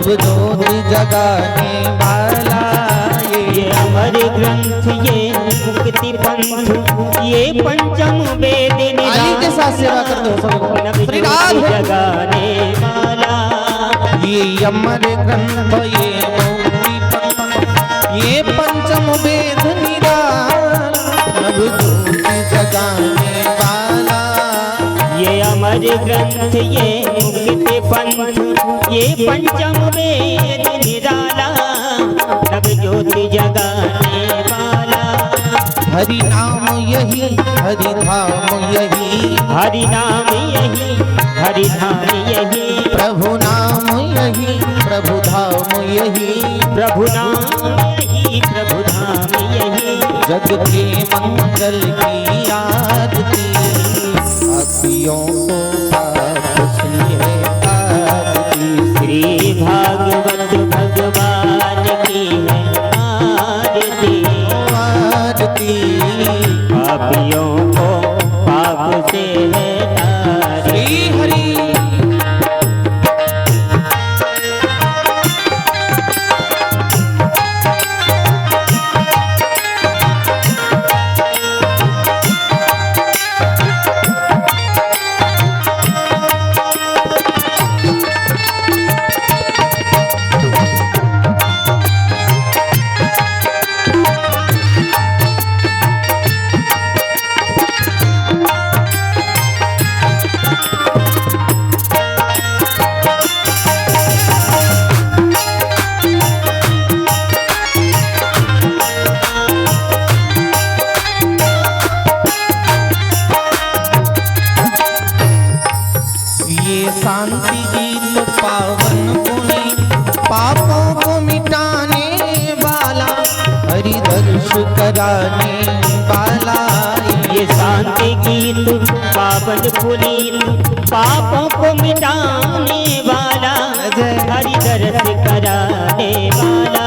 नव ज्योति जगाने वाला। ये अमर ग्रंथ, ये मुक्ति पंथ, ये पंचम वेद आली के साथ सेवा कर दो सब। नव ज्योति जगाने वाला। ये अमर ग्रंथ, ये मुक्ति पंथ, ये पंचम वेद निराला, नव ज्योति जगाने वाला। ये अमर ग्रंथ, ये मुक्ति पंथ, ये पंचम वेद निराला, नव ज्योति जगाने वाला। हरि नाम यही, हरि धाम यही, हरि नाम यही, हरि धाम यही, प्रभु नाम यही, प्रभु धाम यही, प्रभु नाम यही, प्रभु धाम यही। जग के मंगल की आरती, पापियों को पाप से है आरती। श्री भागवत भगवान की है आरती, आरती। पापियों को पाप से है तारती। श्री हरि शांति गीत पावन पुनि पापों को मिटाने वाला, हरि दर्श कराने वाला। ये शांति गीत पावन पुनीत पापों को मिटाने वाला, हरि दर्श कराने वाला।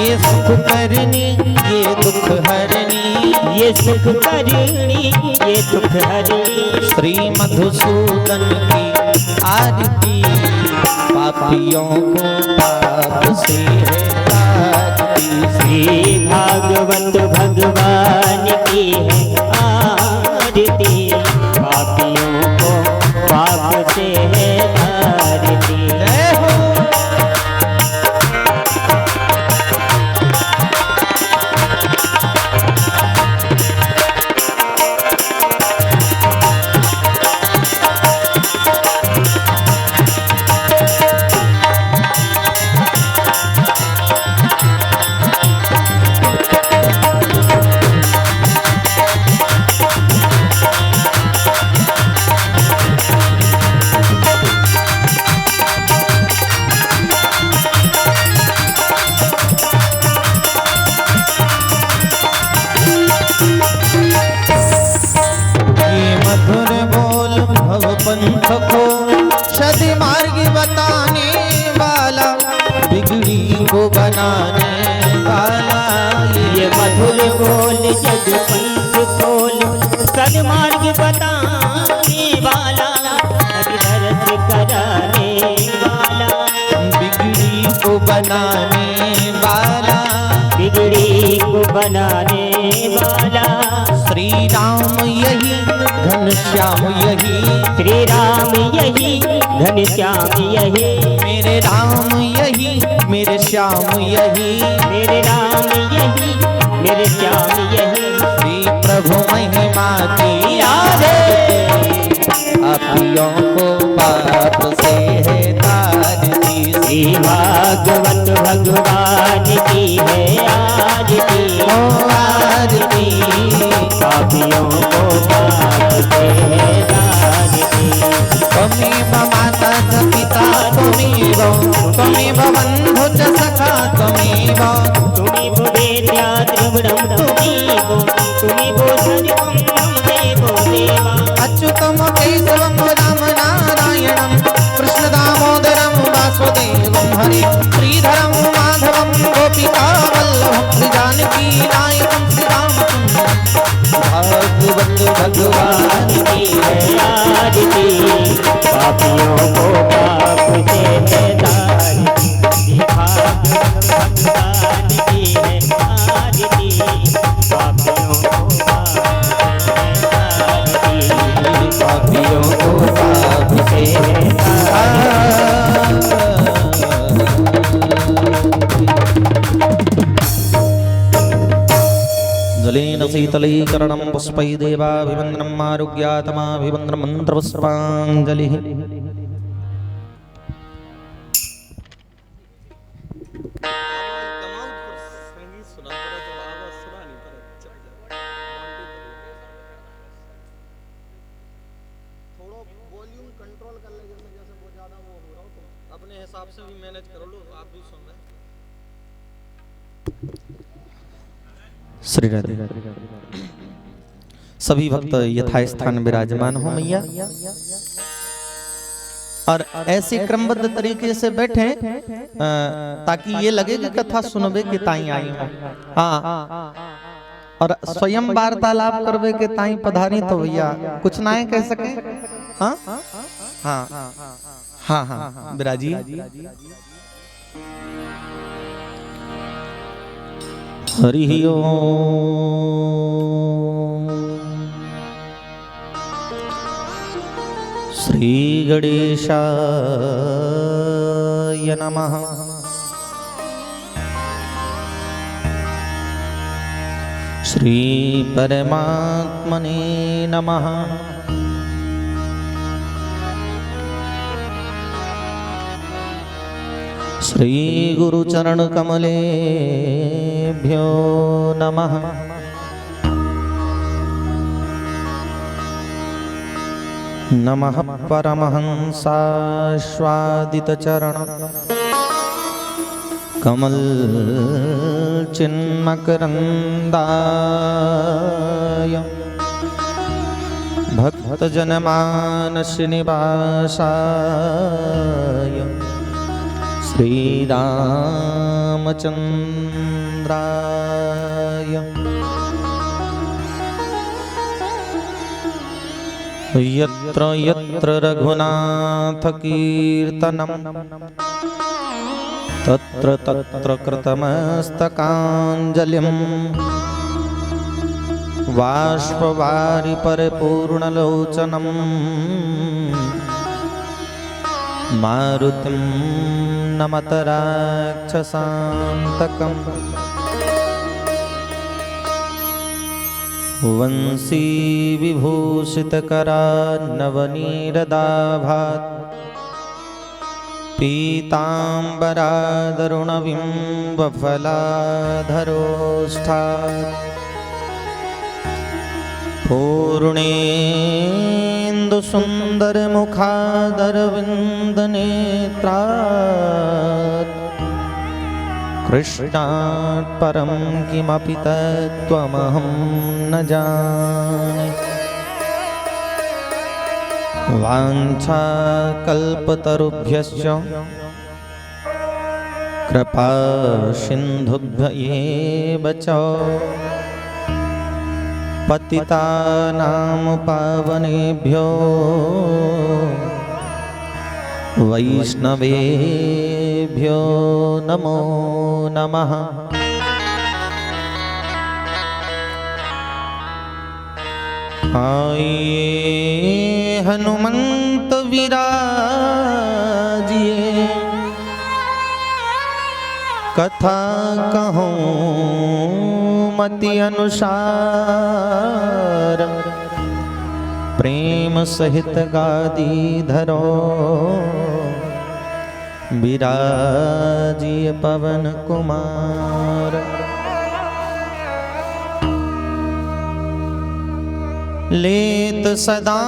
ये सुख करनी, ये दुख हरनी, ये सुख करनी, ये दुख हरनी। श्री मधुसूदन की आरती, पापियों को पाप से है तारती। श्री भागवत भगवान की है आरती, पापियों को पाप से है तारती। जय हो। पंथ को सदी मार्ग बताने वाला, बिगड़ी को बनाने वाला। ये मधुर बोल जग पंथ खोल, सदमार्ग बताने वाला, हरि दर्श कराने वाला। बिगड़ी को बनाने वाला, बिगड़ी को बनाने वाला। श्री राम यही, घनश्याम यही, श्री राम यही, घनश्याम यही। मेरे राम यही, मेरे श्याम यही, मेरे राम यही, मेरे श्याम यही। श्री प्रभु महिमा की आरती, पापियों को पाप से है तारती। श्री भागवत भगवान की है आरती, ओ आरती। पापियों को पाप से है तारती। त्वमेव माता च पिता त्वमेव, त्वमेव बन्धु च सखा त्वमेव, त्वमेव वेद्या द्रविणं त्वमेव, त्वमेव सर्वं देवो देवा। अच्युतं केशवं राम नारायणं, कृष्ण दामोदरं वासुदेवं हरे, श्रीधरं माधवं गोपिका वल्लभं, श्री जानकी नायकं श्री रामचन्द्रं। भागवत भगवान की है आरती, पापियों को पाप से है तारती। जलेन शीतलीकरणं पुष्पै देवाभिवन्दनम् आरोग्यातमाभिवन्दनं मन्त्रपुष्पाञ्जलिः। अपने हिसाब से भी मैनेज कर लो, आप भी सुन रहे। श्री राधे। सभी भक्त यथास्थान विराजमान हो मैया, और ऐसे क्रमबद्ध तरीके से बैठे ताकि ये लगे कि कथा सुनबे के ताई आई हो। हाँ, और स्वयं वार्तालाप करबे के ताई पधारी तो भैया कुछ ना कह सके। हाँ हाँ हाँ हाँ विराजी। हरि ओम। श्री गणेशाय नमः। श्री परमात्मने नमः। श्री गुरुचरण कमलेभ्यो नमः। नमः परमहंसास्वादित चरण कमल चिन्मकरंदाय भक्तजनमानस निवासाय श्री रामचंद्राय यत्र यत्र रघुनाथ कीर्तनं तत्र तत्र कृतमस्तकाञ्जलिं बाष्पवारि परिपूर्णलोचनं मारुतिं नमत राक्षसान्तकम् वंशी विभूषितकरान्नवनीरदाभात् पीताम्बरादरुणबिम्बफलाधरोष्ठात् पूर्णेन्दुसुन्दरमुखादरविन्दनेत्रात् कृष्णात् परं किमपि तत्त्वमहं न जाने। वाञ्छाकल्पतरुभ्यश्च कृपा सिन्धुभ्यैव च पतितानां पावनेभ्यो वैष्णवेभ्यो नमो नमः। आइए हनुमंत विराजिए कथा कहूँ मति अनुसार प्रेम सहित गादी धरो विराजिए पवन कुमार। लेत सदा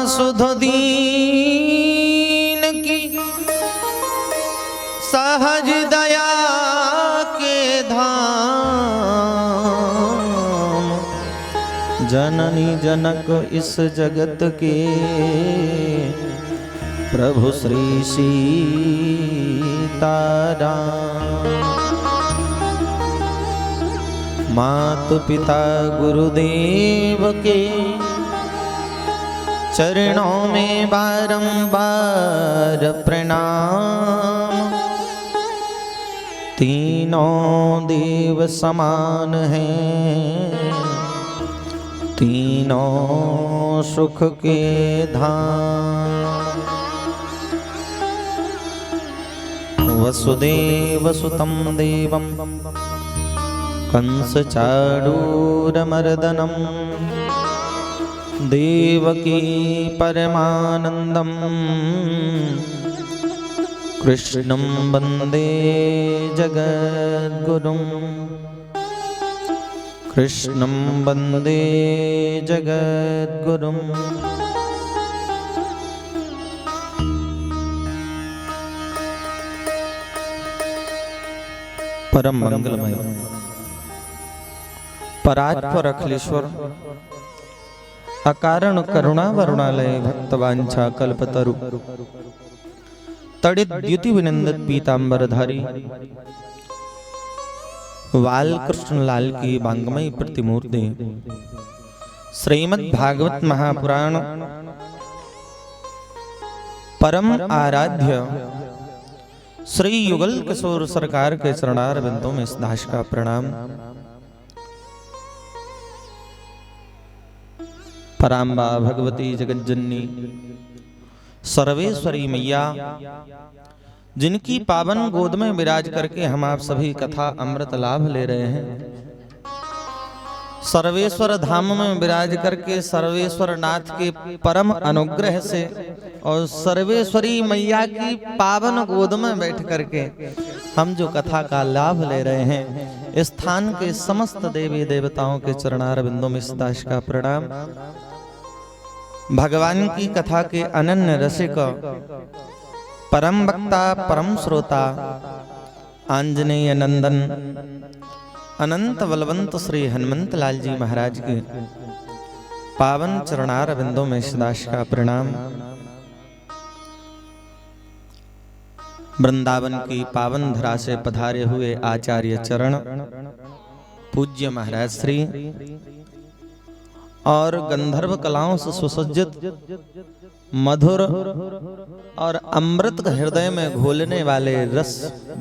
सुध दीन की सहज दया के धाम जननी जनक इस जगत के प्रभु श्री सीताराम। मातु पिता गुरुदेव के चरणों में बारंबार प्रणाम। तीनों देव समान हैं तीनों सुख के धाम। वसुदेव सुतं देवं कंसचाडूरमर्दनम् देवकी परमानन्दम् कृष्णं वन्दे जगद्गुरुम् कृष्णं वन्दे जगद्गुरुम्। परम मंगलमय परात्पर अखिलेश्वर अकारण करुणा वरुणालय भक्तवांछा कल्पतरु तड़ित द्युति विनंदित पीतांबरधारी वाल कृष्ण लाल की वांगमयी प्रतिमूर्ति श्रीमद् भागवत महापुराण परम आराध्य श्री युगल किशोर सरकार के चरणार बिंदों में इस दास का प्रणाम। पराम्बा भगवती जगज्जननी सर्वेश्वरी मैया जिनकी पावन गोद में विराज करके हम आप सभी कथा अमृत लाभ ले रहे हैं, सर्वेश्वर धाम में विराज करके सर्वेश्वर नाथ के परम अनुग्रह से और सर्वेश्वरी मैया की पावन गोद में बैठ करके हम जो कथा का लाभ ले रहे हैं, स्थान के समस्त देवी देवताओं के चरणार बिंदों में इस दास का प्रणाम। भगवान की कथा के अनन्य रसिक परम वक्ता परम श्रोता आंजनेय नंदन अनंत बलवंत श्री हनुमंत लाल जी महाराज के पावन चरणार बिंदों में इस दास का प्रणाम। वृंदावन की पावन धरा से पधारे हुए आचार्य चरण पूज्य महाराज श्री और गंधर्व कलाओं से सुसज्जित मधुर और अमृत हृदय में घोलने वाले रस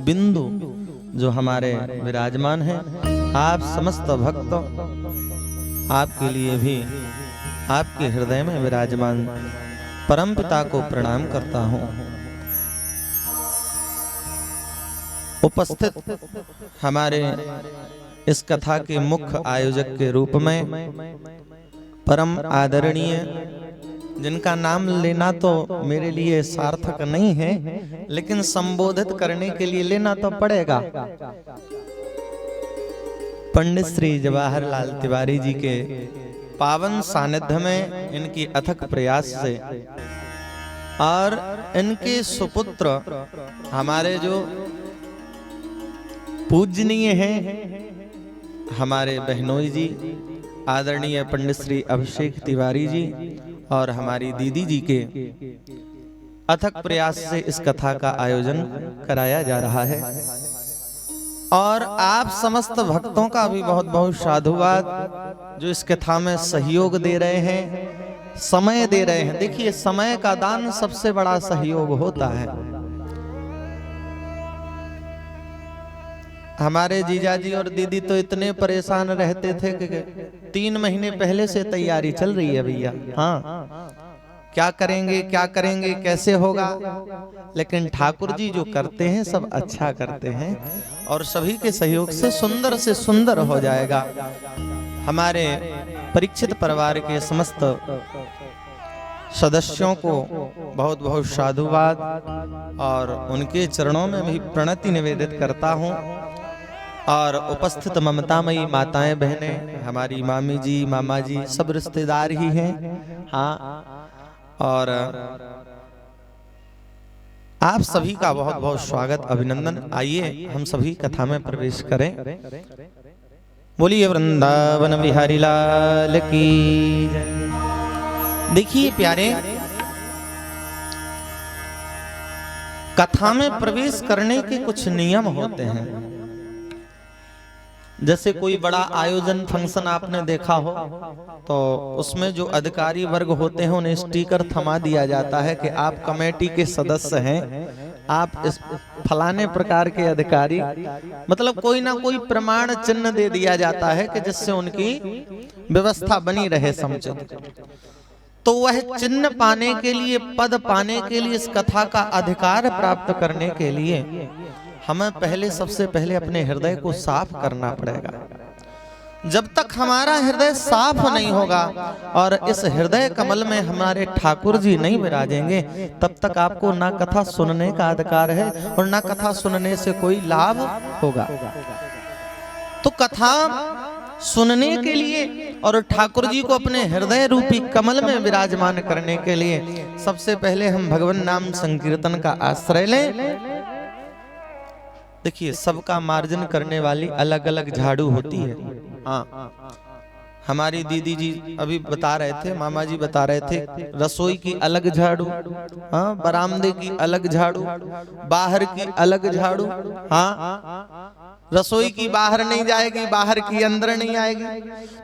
बिंदु जो हमारे विराजमान हैं, आप समस्त भक्त आपके लिए भी आपके हृदय में विराजमान परमपिता को प्रणाम करता हूँ। उपस्थित हमारे इस कथा के मुख्य आयोजक के रूप में परम आदरणीय, जिनका नाम लेना तो मेरे लिए सार्थक नहीं है, लेकिन संबोधित करने के लिए लेना तो पड़ेगा, पंडित श्री जवाहरलाल तिवारी जी के पावन सानिध्य में इनकी अथक प्रयास से और इनके सुपुत्र हमारे जो पूजनीय हैं हमारे बहनोई जी आदरणीय पंडित श्री अभिषेक तिवारी जी और हमारी दीदी जी के अथक प्रयास से इस कथा का आयोजन कराया जा रहा है। और आप समस्त भक्तों का भी बहुत बहुत साधुवाद जो इस कथा में सहयोग दे रहे हैं, समय दे रहे हैं। देखिए, समय का दान सबसे बड़ा सहयोग होता है। हमारे जीजाजी और दीदी तो इतने परेशान रहते थे कि 3 महीने पहले से तैयारी चल रही है भैया। हाँ, क्या करेंगे कैसे होगा, लेकिन ठाकुर जी जो करते हैं सब अच्छा करते हैं और सभी के सहयोग से सुंदर हो जाएगा। हमारे परीक्षित परिवार के समस्त सदस्यों को बहुत बहुत साधुवाद और उनके चरणों में भी प्रणति निवेदित करता हूँ। और उपस्थित ममतामयी माताएं बहनें, हमारी मामी जी मामा जी सब रिश्तेदार ही हैं। हाँ, और आप सभी का बहुत बहुत स्वागत अभिनंदन। आइए हम सभी कथा में प्रवेश करें। बोलिए वृंदावन बिहारी लाल की। देखिए प्यारे, कथा में प्रवेश करने के कुछ नियम होते हैं। जैसे कोई बड़ा आयोजन फंक्शन आपने देखा हो तो उसमें जो अधिकारी वर्ग होते हैं उन्हें स्टिकर थमा दिया जाता है कि आप कमेटी के सदस्य हैं, आप इस फलाने प्रकार के अधिकारी, मतलब कोई ना कोई प्रमाण चिन्ह दे दिया जाता है कि जिससे उनकी व्यवस्था बनी रहे समुचित। तो वह चिन्ह पाने के लिए, पद पाने के लिए, इस कथा का अधिकार प्राप्त करने के लिए हमें सबसे पहले अपने हृदय को साफ करना पड़ेगा। जब तक हमारा हृदय साफ नहीं होगा और इस हृदय कमल में हमारे ठाकुर जी नहीं विराजेंगे, तब तक आपको ना कथा सुनने का अधिकार है और ना कथा सुनने से कोई लाभ होगा। तो कथा सुनने के लिए और ठाकुर जी को अपने हृदय रूपी कमल में विराजमान करने के लिए सबसे पहले हम भगवान नाम संकीर्तन का आश्रय लें। देखिए, सबका मार्जन करने वाली अलग अलग झाड़ू होती है। हाँ, हमारी दीदी जी अभी बता रहे थे, मामा जी बता रहे थे, रसोई की अलग झाड़ू, हाँ, बरामदे की अलग झाड़ू, बाहर की अलग झाड़ू। हाँ, रसोई की बाहर नहीं जाएगी, बाहर की अंदर नहीं आएगी।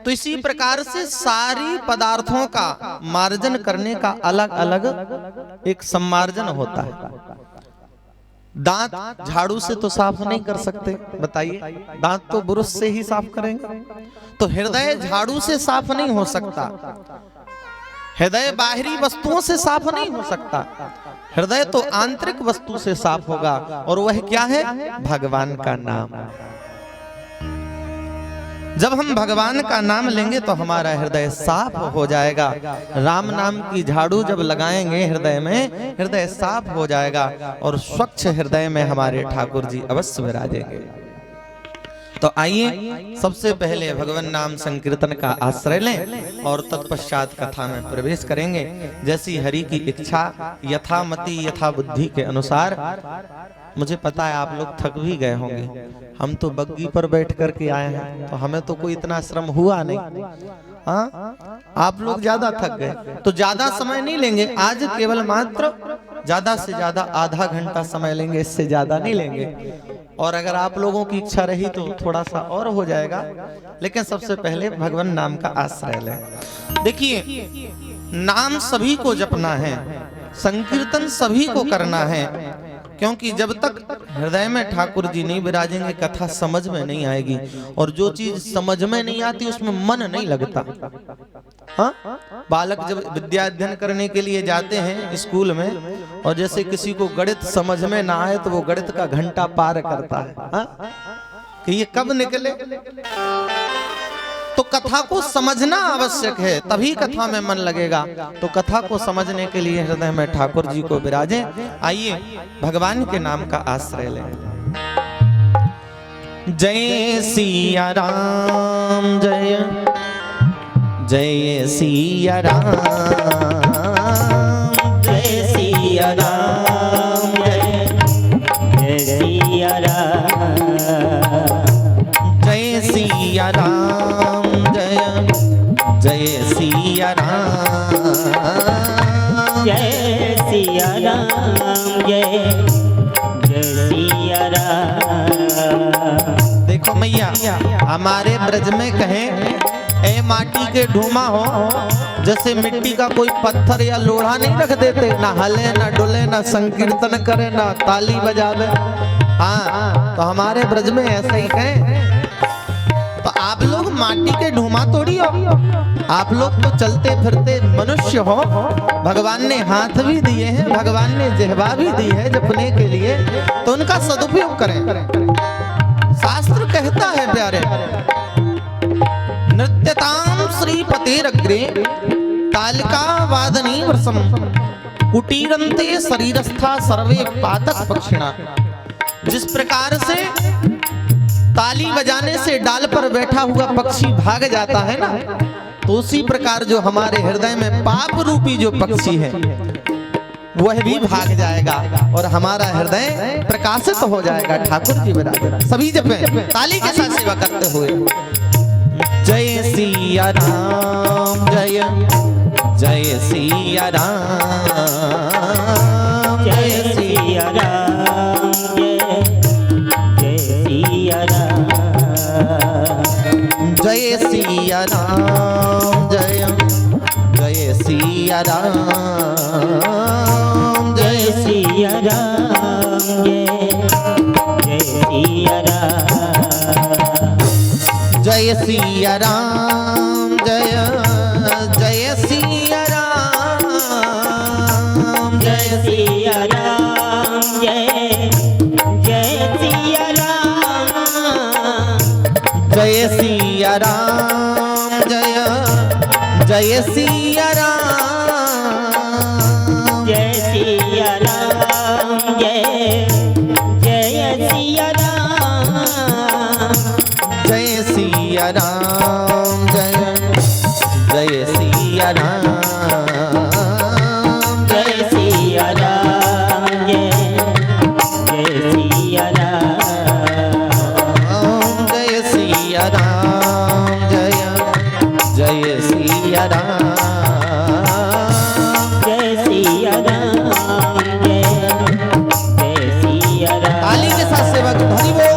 तो इसी प्रकार से सारी पदार्थों का मार्जन करने का अलग अलग एक सम्मार्जन होता है। दांत झाड़ू से तो साफ नहीं कर सकते, बताइए, दांत तो ब्रश से ही साफ करेंगे। तो हृदय झाड़ू से साफ नहीं हो सकता, हृदय बाहरी वस्तुओं से साफ नहीं हो सकता। हृदय तो आंतरिक वस्तु से साफ होगा, और वह क्या है? भगवान का नाम। जब हम भगवान का नाम लेंगे तो हमारा हृदय साफ हो जाएगा। राम नाम की झाड़ू जब लगाएंगे हृदय में, हृदय साफ हो जाएगा और स्वच्छ हृदय में हमारे ठाकुर जी अवश्य विराजेंगे। तो आइए सबसे पहले भगवान नाम संकीर्तन का आश्रय लें और तत्पश्चात कथा में प्रवेश करेंगे। जैसी हरि की इच्छा, यथामति यथा बुद्धि के अनुसार। मुझे पता है आप लोग थक भी गए होंगे, हम तो बग्गी पर बैठ कर के आए हैं, तो हमें तो कोई इतना श्रम हुआ नहीं। हाँ, आप लोग ज्यादा थक गए, तो ज्यादा समय नहीं लेंगे आज, केवल मात्र ज्यादा से ज्यादा आधा घंटा समय लेंगे, इससे ज्यादा नहीं लेंगे। और अगर आप लोगों की इच्छा रही तो थोड़ा सा और हो जाएगा, लेकिन सबसे पहले भगवान नाम का आश्रय लें। देखिए, नाम सभी को जपना है, संकीर्तन सभी को करना है, क्योंकि जब तक हृदय में ठाकुर जी नहीं विराजेंगे कथा समझ में नहीं आएगी, और जो चीज समझ में नहीं आती उसमें मन नहीं लगता। हाँ, बालक जब विद्या अध्ययन करने के लिए जाते हैं स्कूल में, और जैसे किसी को गणित समझ में ना आए तो वो गणित का घंटा पार करता है, हाँ? कि ये कब निकले। तो कथा को समझना आवश्यक है, तभी कथा में मन लगेगा। तो कथा को समझने के लिए हृदय में ठाकुर जी को विराजें। आइए भगवान के नाम का आश्रय लें। जय सिया राम, जय जय सिया राम, जय सिया राम, जय सिया राम, जय सिया राम, जय सिया राम, जय सिया राम, जय सिया राम। देखो मैया, हमारे ब्रज में कहें ए माटी के ढूमा हो, जैसे मिट्टी का कोई पत्थर या लोढ़ा नहीं रख देते, ना हले ना डुले ना संकीर्तन करे ना ताली बजावे। हाँ, तो हमारे ब्रज में ऐसा ही कहें। तो आप लोग माटी के ढूमा थोड़ी हो, आप लोग तो चलते फिरते मनुष्य हो। भगवान ने हाथ भी दिए हैं, भगवान ने जिह्वा भी दी है जपने के लिए, तो उनका सदुपयोग करें। शास्त्र कहता है प्यारे, नृत्यताम श्रीपतेरग्रे तालिका वादनी वर्षम कुटीरन्ते शरीरस्था सर्वे पातक पक्षिणा। जिस प्रकार से ताली बजाने से डाल पर बैठा हुआ पक्षी भाग जाता है ना, तो उसी प्रकार जो हमारे हृदय में पाप रूपी जो पक्षी है वह भी भाग जाएगा और हमारा हृदय प्रकाशित हो जाएगा ठाकुर की विराजना। सभी जपे ताली के साथ सेवा करते हुए। जय सिया राम, जय जय सिया राम, जय सिया राम, जय सिया राम, जय सिया राम, जय जय सिया राम, जय सिया राम, जय सिया राम, जय सिया राम, जय जय सिया राम, जय सिया राम, जय जय सिया राम, जय जय सिया राम जय जय सिया राम जय सिया राम जय जय सिया राम जय सिया राम जय जय सिया राम जय सिया राम जय जय सिया राम जय सिया राम जय जय सिया राम जय सिया राम जय जय सिया राम। ताली के साथ सेवक हरि बोल।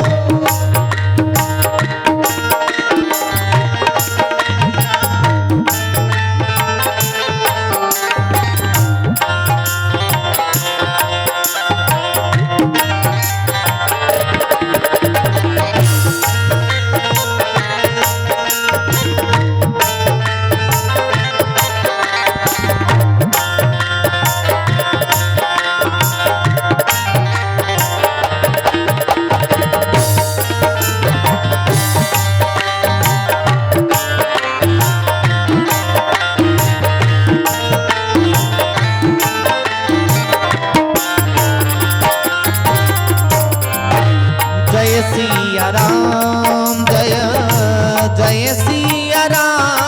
जय सिया राम जय जय सिया राम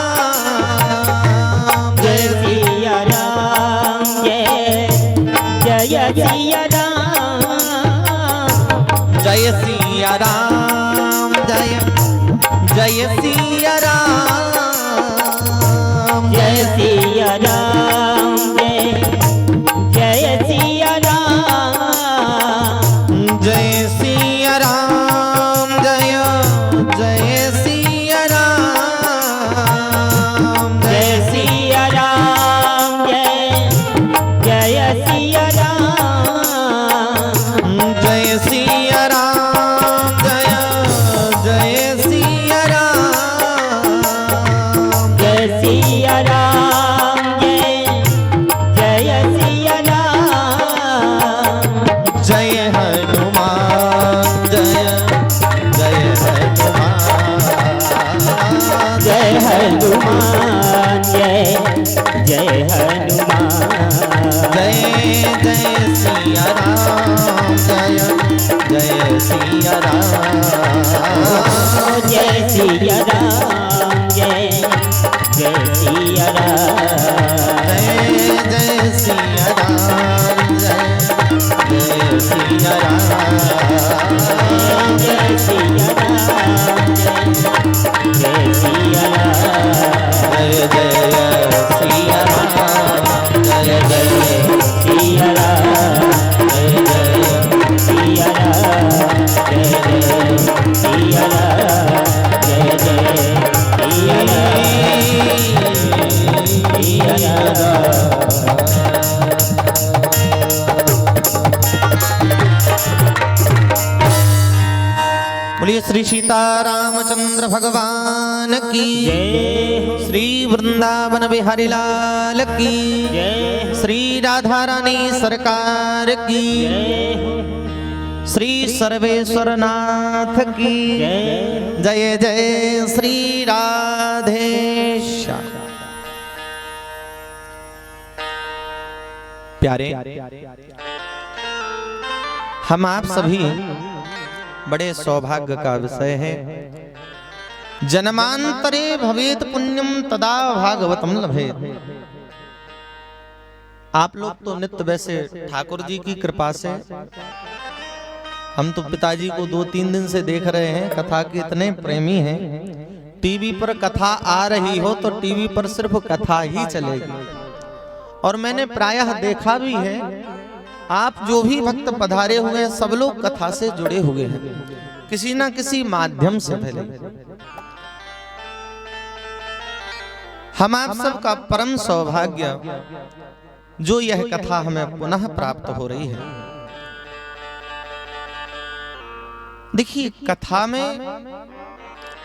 जय सिया राम जय जय सिया राम जय सिया राम जय जय सिया राम जय सिया राम जय जय सिया राम जय सिया राम जय जय सिया राम जय सिया राम जय जय सिया राम जय सिया राम जय जय सिया राम जय सिया राम जय जय सिया राम जय हनुमान जय जय हनुमान जय हनुमान जय जय हनुमान जय जय सिया राम जय जय सिया राम जय सिया राम जय जय सिया राम जय जय सिया राम जय जय सिया राम जय सिया राम जय सिया राम जय जय सिया राम जय जय सिया राम जय जय सिया राम जय सिया राम जय सिया बोलिए श्री सीतारामचंद्र भगवान की जय हो श्री वृंदावन बिहारी लाल की जय श्री राधा रानी सरकार की जय हो श्री सर्वेश्वर नाथ की जय जय जय श्री राधेश। प्यारे हम आप सभी बड़े सौभाग्य का विषय है। जन्मांतरे भवेत पुण्यम तदा भागवतम लभेत। आप लोग तो नित्य वैसे ठाकुर जी की कृपा से, हम तो पिताजी को 2-3 दिन से देख रहे हैं, कथा के इतने प्रेमी हैं। टीवी पर कथा आ रही हो तो टीवी पर सिर्फ कथा ही चलेगी। और मैंने प्रायः देखा भी है, आप जो भी भक्त पधारे हुए हैं सब लोग कथा से जुड़े हुए हैं किसी ना किसी माध्यम से। पहले हम आप सबका परम सौभाग्य जो यह कथा हमें पुनः प्राप्त हो रही है। देखिए, कथा में,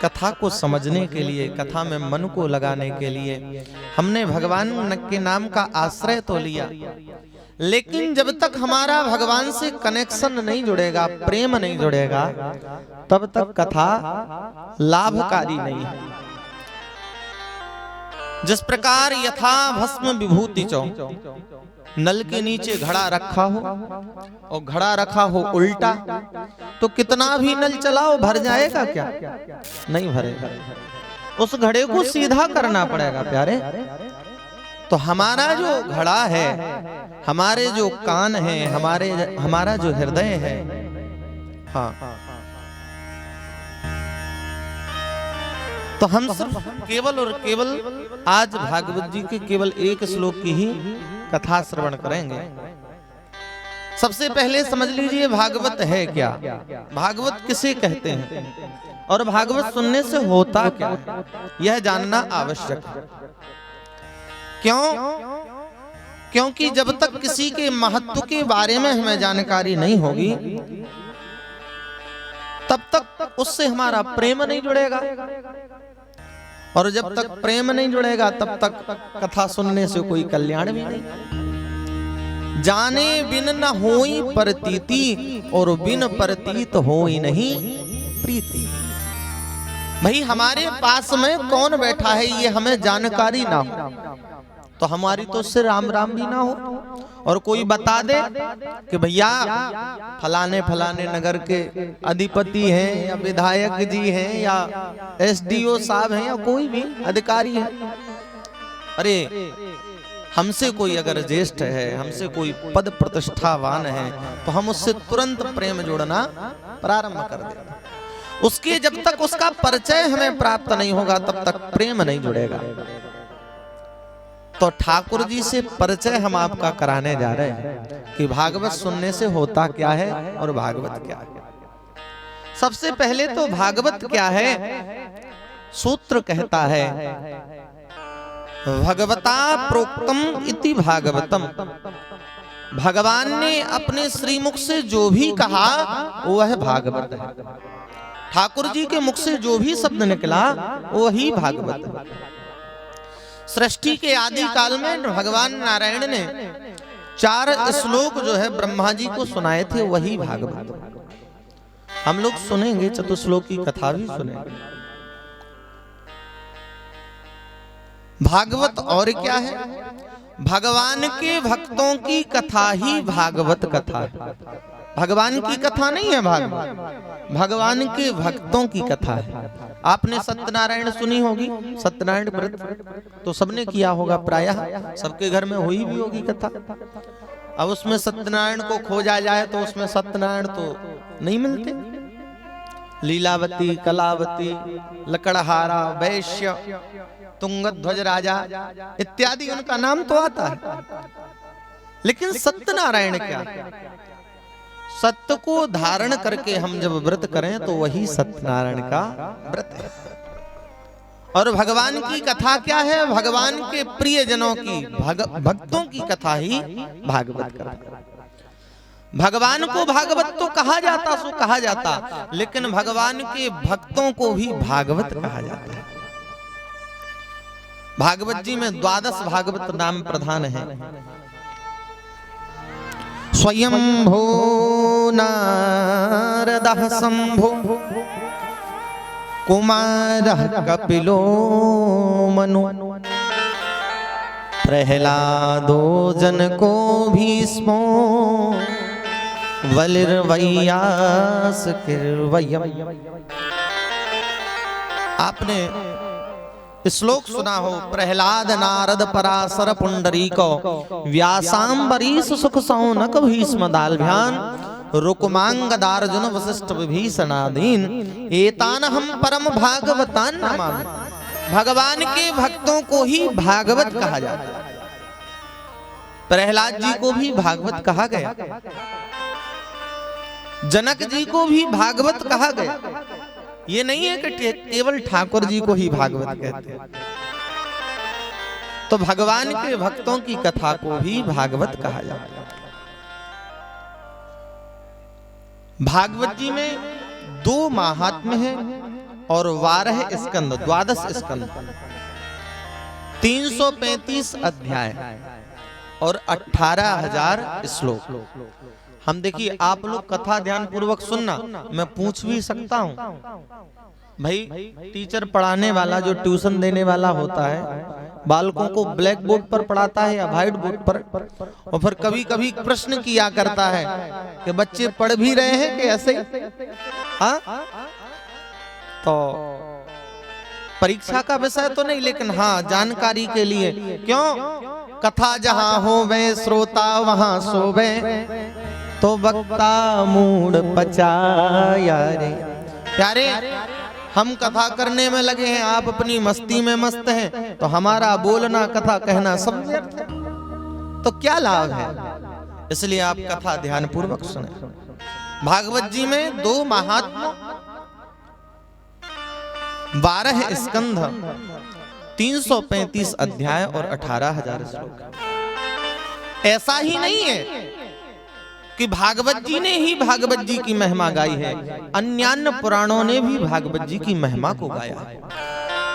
कथा को समझने के लिए, कथा में मन को लगाने के लिए हमने भगवान के नाम का आश्रय तो लिया, लेकिन जब तक हमारा भगवान से कनेक्शन नहीं जुड़ेगा, प्रेम नहीं जुड़ेगा, तब तक कथा लाभकारी नहीं है। जिस प्रकार यथा भस्म विभूति चौ, नल के नीचे घड़ा रखा हो और घड़ा रखा हो उल्टा, तो कितना भी नल चलाओ भर जाएगा क्या? नहीं भरेगा। उस घड़े को सीधा करना पड़ेगा प्यारे। तो हमारा जो घड़ा है, हमारे जो कान है, हमारा जो हृदय है, हाँ, तो हम सिर्फ केवल और केवल आज भागवत जी के केवल एक श्लोक की ही कथा श्रवण करेंगे। सबसे पहले समझ लीजिए भागवत है क्या, भागवत किसे कहते हैं और भागवत सुनने से होता क्या है, यह जानना आवश्यक है। क्यों? क्योंकि जब तक किसी के महत्व के बारे में हमें जानकारी नहीं होगी, तब तक उससे हमारा प्रेम नहीं जुड़ेगा, और जब तक प्रेम नहीं जुड़ेगा तब तक कथा सुनने से कोई कल्याण भी नहीं। जाने बिन न होई प्रतीति, और बिन प्रतीत होई नहीं प्रीति। भाई हमारे पास में कौन बैठा है ये हमें जानकारी ना हो, तो हमारी तो उससे राम राम भी ना हो, और कोई बता दे कि भैया फलाने फलाने नगर के अधिपति हैं या विधायक जी हैं या एसडीओ साहब हैं या कोई भी अधिकारी है, अरे हमसे कोई अगर ज्येष्ठ है, हमसे कोई पद प्रतिष्ठावान है, तो हम उससे तुरंत प्रेम जोड़ना प्रारंभ कर दें। उसके जब तक उसका परिचय हमें प्राप्त नहीं होगा तब तक प्रेम नहीं जुड़ेगा। तो ठाकुर जी से परिचय हम आपका कराने जा रहे हैं कि भागवत सुनने से होता क्या है और भागवत क्या है। सबसे पहले तो भागवत क्या है, सूत्र कहता है भगवता प्रोक्तम इति भागवतम। भगवान ने अपने श्रीमुख से जो भी कहा वह भागवत है। ठाकुर जी के मुख से जो भी शब्द निकला वही भागवत है। सृष्टि के आदि काल में भगवान नारायण ने 4 श्लोक जो है ब्रह्मा जी को सुनाए थे, वही भागवत। हम लोग सुनेंगे चतुश्लोक की कथा भी सुनेंगे। भागवत और क्या है? भगवान के भक्तों की कथा ही भागवत कथा है। भगवान की कथा नहीं है भागवत, भगवान के भक्तों की कथा है। आपने सत्यनारायण सुनी होगी, सत्यनारायण व्रत तो सबने किया होगा, प्रायः सबके घर में हुई भी होगी कथा। अब उसमें सत्यनारायण को खोजा जाए तो उसमें सत्यनारायण तो नहीं मिलते। लीलावती, कलावती, लकड़हारा, वैश्य, तुंगध्वज राजा इत्यादि उनका नाम तो आता है, लेकिन सत्यनारायण क्या? सत्य को धारण करके हम जब व्रत करें तो वही सत्यनारायण का व्रत है। और भगवान की कथा क्या है? भगवान के प्रियजनों की, भक्तों की कथा ही भागवत कथा। भगवान को भागवत तो कहा जाता, सो कहा जाता, लेकिन भगवान के भक्तों को भी भागवत कहा जाता है। भागवत जी में 12 भागवत नाम प्रधान है। स्वयंभो नारदः शंभो कुमारः कपिलो मनु प्रहलादो जनको भीष्मो बलिर्वैयासुर्वयम्। आपने श्लोक सुना हो, प्रहलाद नारद पराशर पुंडरीको व्यासांबरीश सुख सौनक भीष्म दाल्भ्यान रुक्मांग दार्जुन वशिष्ठ विभीषणादीन एतान हम परम भागवतान नमामि। भगवान के भक्तों को ही भागवत कहा जाता है। प्रहलाद जी को भी भागवत कहा गया, जनक जी को भी भागवत कहा गया। ये नहीं है कि केवल ठाकुर जी को ही भागवत कहते हैं। तो भगवान के भक्तों की कथा को भी भागवत कहा जाता है। भागवत जी में 2 महात्म्य हैं और 12 स्कंद, 12 स्कंद, 335 अध्याय। और 18,000 श्लोक। हम देखिए, आप लोग कथा ध्यान पूर्वक सुनना, मैं पूछ भी सकता हूं भाई। टीचर पढ़ाने वाला, जो ट्यूशन देने वाला होता है, बालकों को ब्लैक बोर्ड पर पढ़ाता है या व्हाइट बोर्ड पर, और फिर कभी कभी प्रश्न किया करता है कि बच्चे पढ़ भी रहे हैं कि ऐसे। हाँ, तो परीक्षा का विषय तो नहीं, लेकिन हाँ जानकारी के लिए। क्यों? कथा जहां हो वे श्रोता वहां सोवे, तो वक्ता मूड पचाया रे। प्यारे, हम कथा करने में लगे हैं, आप अपनी मस्ती में मस्त हैं, तो हमारा बोलना, कथा कहना सब व्यर्थ है, तो क्या लाभ है? इसलिए आप कथा ध्यान पूर्वक सुने। भागवत जी में 2 महात्मा, 12 स्कंध, 335 अध्याय और 18,000 श्लोक। ऐसा ही नहीं है कि भागवत जी ने ही भागवत जी की महिमा गाई है, अन्यान्य पुराणों ने भी भागवत जी की महिमा को गाया है।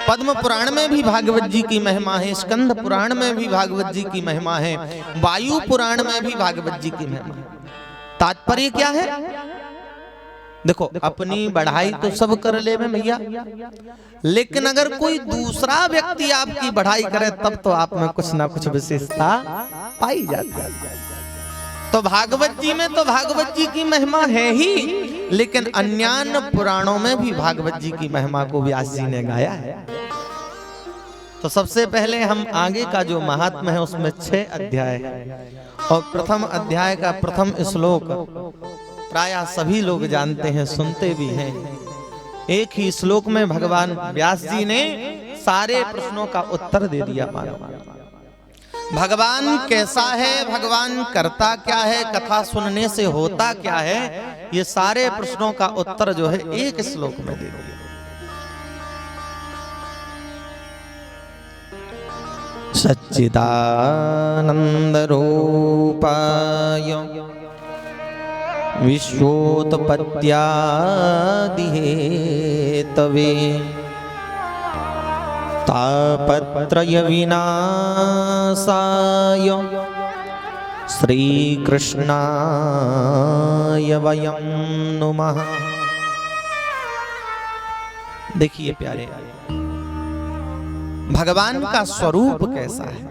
पद्म पुराण में भी भागवत जी की महिमा है, स्कंद पुराण में भी भागवत जी की महिमा है, वायु पुराण में भी भागवत जी की महिमा है। तात्पर्य क्या है? देखो, अपनी बढ़ाई तो सब कर ले में भैया, लेकिन अगर कोई दूसरा व्यक्ति आपकी बढ़ाई करे तब तो आप में कुछ ना कुछ विशेषता पाई जाती है। तो भागवत जी में तो भागवत जी की महिमा है ही, लेकिन अन्यान्य पुराणों में भी भागवत जी की महिमा को व्यास जी ने गाया है। तो सबसे पहले हम आगे का जो महात्मा है उसमें 6 अध्याय है, और प्रथम अध्याय का प्रथम श्लोक प्रायः सभी लोग जानते हैं, सुनते भी हैं। एक ही श्लोक में भगवान व्यास जी ने सारे प्रश्नों का उत्तर दे दिया। भगवान कैसा है, भगवान करता क्या है, कथा सुनने से होता क्या है, ये सारे प्रश्नों का उत्तर जो है एक श्लोक में दे दिया। सच्चिदानंद रूपाय विश्वोत्पत्त्यादिहेतवे तापत्रय विनाशाय श्रीकृष्णाय वयं नुमः। देखिए प्यारे, भगवान का स्वरूप कैसा है?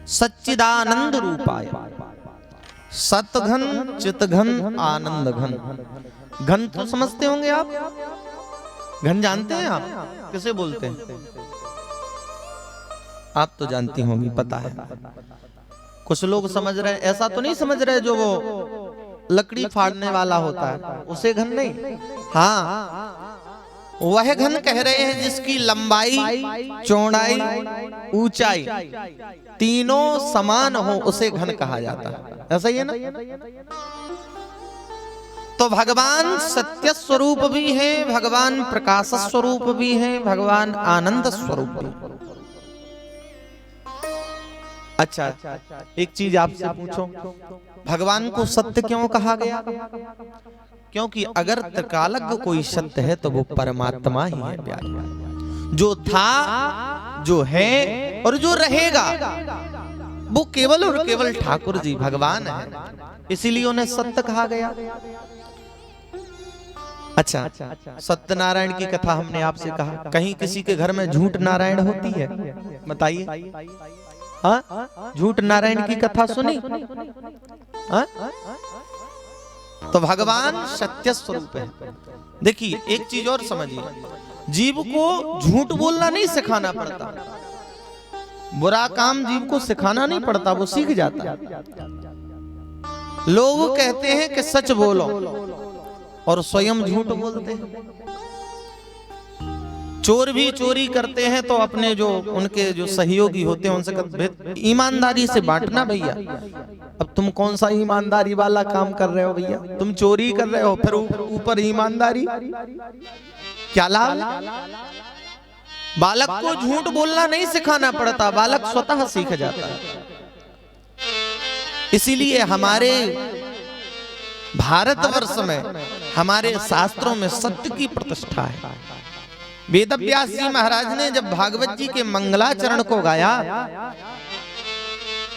सच्चिदानंद रूपाय, सतघन चितघन आनंद घन। घन तो समझते होंगे आप, घन जानते हैं आप किसे बोलते हैं? आप तो जानती होंगी, पता है। कुछ लोग समझ रहे, ऐसा तो नहीं समझ रहे जो वो लकड़ी फाड़ने वाला होता है उसे घन नहीं, हाँ वह घन कह रहे हैं जिसकी लंबाई, चौड़ाई, ऊंचाई तीनों समान हो, उसे घन कहा जाता है। ऐसा ही है ना? तो भगवान सत्य स्वरूप भी है, भगवान प्रकाश स्वरूप भी है, भगवान आनंद स्वरूप भी। अच्छा, एक चीज आपसे पूछो, भगवान को सत्य क्यों कहा गया? क्योंकि अगर त्रिकालज्ञ कोई सत्य है तो वो परमात्मा ही है प्यारे, जो था, जो है और जो रहेगा, वो केवल और केवल ठाकुर जी भगवान है, इसीलिए उन्हें सत्य कहा गया। अच्छा, सत्यनारायण की कथा हमने आपसे कहा, कहीं किसी के घर में झूठ नारायण होती है? बताइए, हाँ? झूठ नारायण की कथा सुनी? हाँ? तो भगवान सत्य स्वरूप है। देखिए एक चीज और समझिए, जीव को झूठ बोलना नहीं सिखाना पड़ता, बुरा काम जीव को सिखाना नहीं पड़ता, वो सीख जाता है। लोग कहते हैं कि सच बोलो और स्वयं झूठ बोलते हैं। चोर भी चोरी करते हैं तो अपने जो उनके जो सहयोगी होते हैं उनसे कहते ईमानदारी से बांटना भैया। अब तुम कौन सा ईमानदारी वाला काम कर रहे हो भैया? तुम चोरी कर रहे हो, फिर ऊपर ईमानदारी, क्या लाभ? बालक को झूठ बोलना नहीं सिखाना पड़ता, बालक स्वतः सीख जाता है। इसीलिए हमारे भारतवर्ष में, हमारे शास्त्रों में सत्य की प्रतिष्ठा है। वेदव्यास जी महाराज ने जब भागवत जी के मंगलाचरण को गाया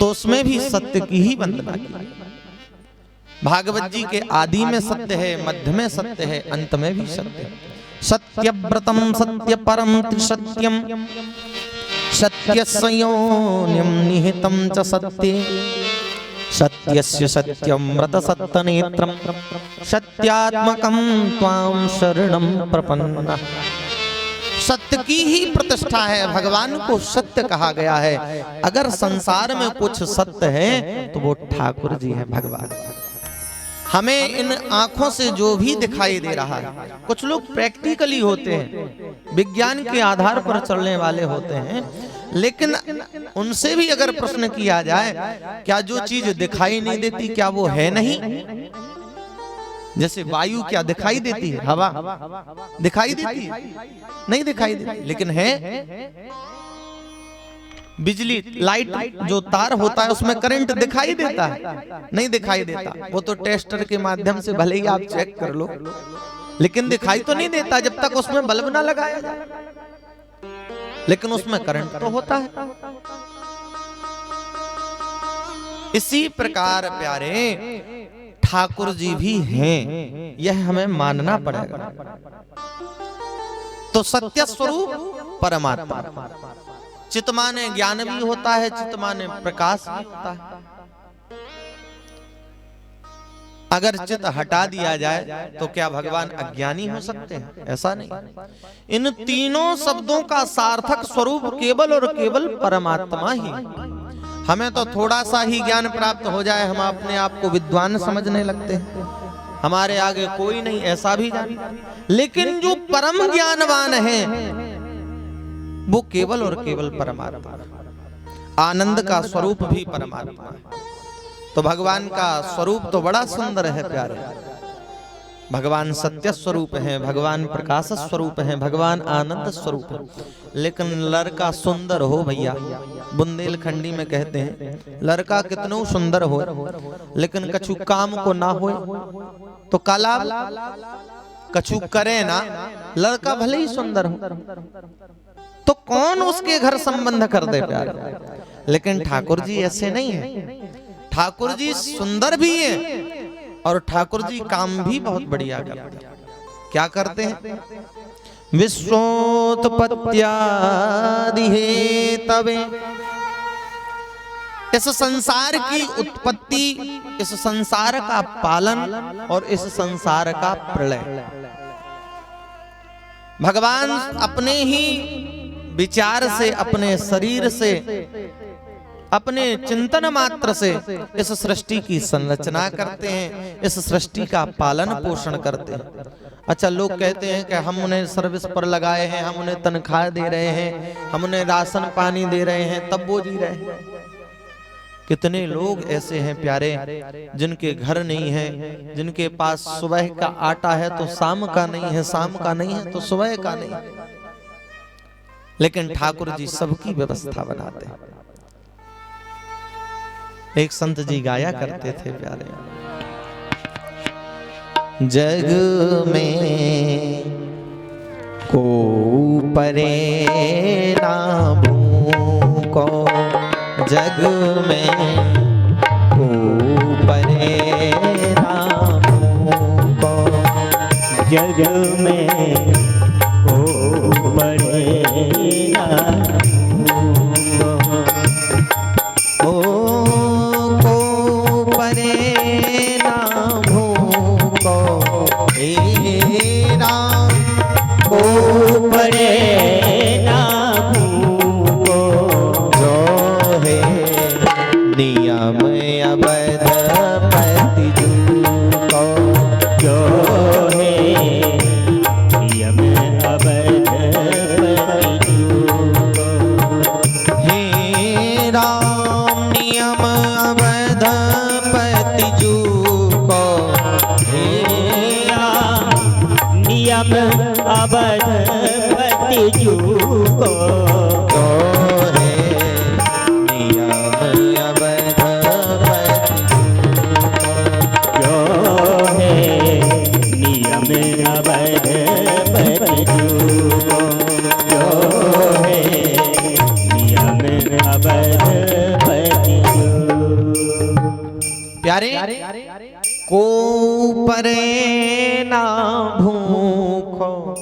तो तो उसमें भी सत्य की ही वंदना की। भागवत जी के आदि में सत्य है, मध्य में सत्य है, अंत में भी सत्य है। सत्यव्रतम सत्य परम त्रिसत्यम सत्यस्य योनिम निहितम च सत्ये सत्यस्य सत्यमृत सत्यनेत्रम सत्यात्मकम त्वां शरणं प्रपन्नः। सत्य की ही प्रतिष्ठा है, भगवान को सत्य कहा गया है। अगर संसार में कुछ सत्य है तो वो ठाकुर जी है, भगवान। हमें इन आंखों से जो भी दिखाई दे रहा है, कुछ लोग प्रैक्टिकली होते हैं, विज्ञान के आधार पर चलने वाले होते हैं, लेकिन उनसे भी अगर प्रश्न किया जाए क्या जो चीज दिखाई नहीं देती क्या वो है नहीं? जैसे वायु क्या दिखाई देती है? हवा दिखाई देती है? नहीं दिखाई देती, लेकिन है। बिजली लाइट जो तार होता है उसमें करंट दिखाई देता है? नहीं दिखाई देता। वो तो टेस्टर के माध्यम से भले ही आप चेक कर लो, लेकिन दिखाई तो नहीं देता जब तक उसमें बल्ब ना लगाया जाए, लेकिन उसमें करंट तो होता है। इसी प्रकार प्यारे ठाकुर जी भी हैं, यह हमें मानना पड़ेगा। तो सत्य स्वरूप परमात्मा, चित माने ज्ञान भी होता है, चित माने प्रकाश भी होता है। अगर चित हटा दिया जाए तो क्या भगवान अज्ञानी हो सकते हैं? ऐसा नहीं। इन तीनों शब्दों का सार्थक स्वरूप केवल और केवल परमात्मा ही। हमें तो थोड़ा सा ही ज्ञान प्राप्त हो जाए, हम अपने आप को विद्वान समझने लगते हैं, हमारे आगे कोई नहीं, ऐसा भी जानता। लेकिन जो परम ज्ञानवान है वो केवल और केवल परमात्मा, आनंद का स्वरूप भी परमात्मा है। तो भगवान का स्वरूप तो बड़ा सुंदर है प्यारे। भगवान सत्य स्वरूप है, भगवान प्रकाश स्वरूप है, भगवान आनंद स्वरूप है। लेकिन लड़का सुंदर हो भैया, बुंदेलखंडी में कहते हैं लड़का कितनो सुंदर हो, लेकिन कछु काम को ना हो तो काला कछु करे ना। लड़का भले ही सुंदर हो तो कौन उसके घर संबंध कर दे प्यारे। लेकिन ठाकुर जी ऐसे नहीं है। ठाकुर जी सुंदर भी हैं और ठाकुर जी काम भी बहुत बढ़िया करते हैं। क्या करते हैं? विश्वोत्पत्त्यादि हेतवे, इस संसार की उत्पत्ति, इस संसार का पालन और इस संसार का प्रलय भगवान अपने ही विचार से, अपने शरीर से, अपने चिंतन मात्र से इस सृष्टि की संरचना करते हैं, इस सृष्टि का पालन पोषण करते हैं। अच्छा, लोग कहते हैं कि हम उन्हें सर्विस पर लगाए हैं, हम उन्हें तनख्वाह दे रहे हैं, हम उन्हें राशन पानी दे रहे हैं, तब वो जी रहे हैं। कितने लोग ऐसे हैं प्यारे जिनके घर नहीं है, जिनके पास सुबह का आटा है तो शाम का नहीं है, शाम का नहीं है तो सुबह का नहीं है, लेकिन ठाकुर जी सबकी व्यवस्था बनाते हैं। एक संत जी गाया करते थे प्यारे, जग में को परे ना भूको, जग में को परे ना भूको, जग में को परे ना अवधपति जू को, जो है नियम अवधपति जू को, जो है नियम अवधपति जू। प्यारे को परे ना भूखो,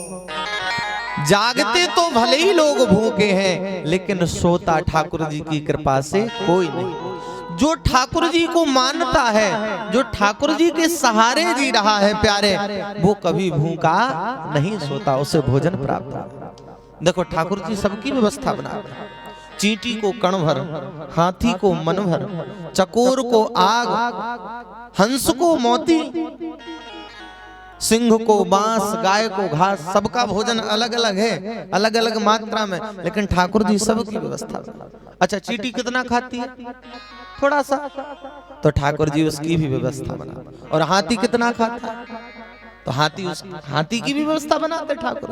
जागते तो भले ही लोग भूखे हैं लेकिन सोता ठाकुर जी की कृपा से कोई नहीं। जो ठाकुर जी को मानता है, जो ठाकुर जी के सहारे जी रहा है प्यारे, वो कभी भूखा नहीं सोता, उसे भोजन प्राप्त है। देखो ठाकुर जी सबकी व्यवस्था बना रहे हैं। चींटी को कण भर, हाथी को मन भर, चकोर को आग, हंस को मोती, सिंह को बांस, गाय को घास, सबका भोजन अलग अलग है, अलग अलग मात्रा में, लेकिन ठाकुर जी सबकी व्यवस्था। अच्छा चींटी कितना खाती है? थोड़ा सा, तो ठाकुर जी उसकी भी व्यवस्था बना। और हाथी कितना खाता है? तो हाथी की भी व्यवस्था बनाते ठाकुर।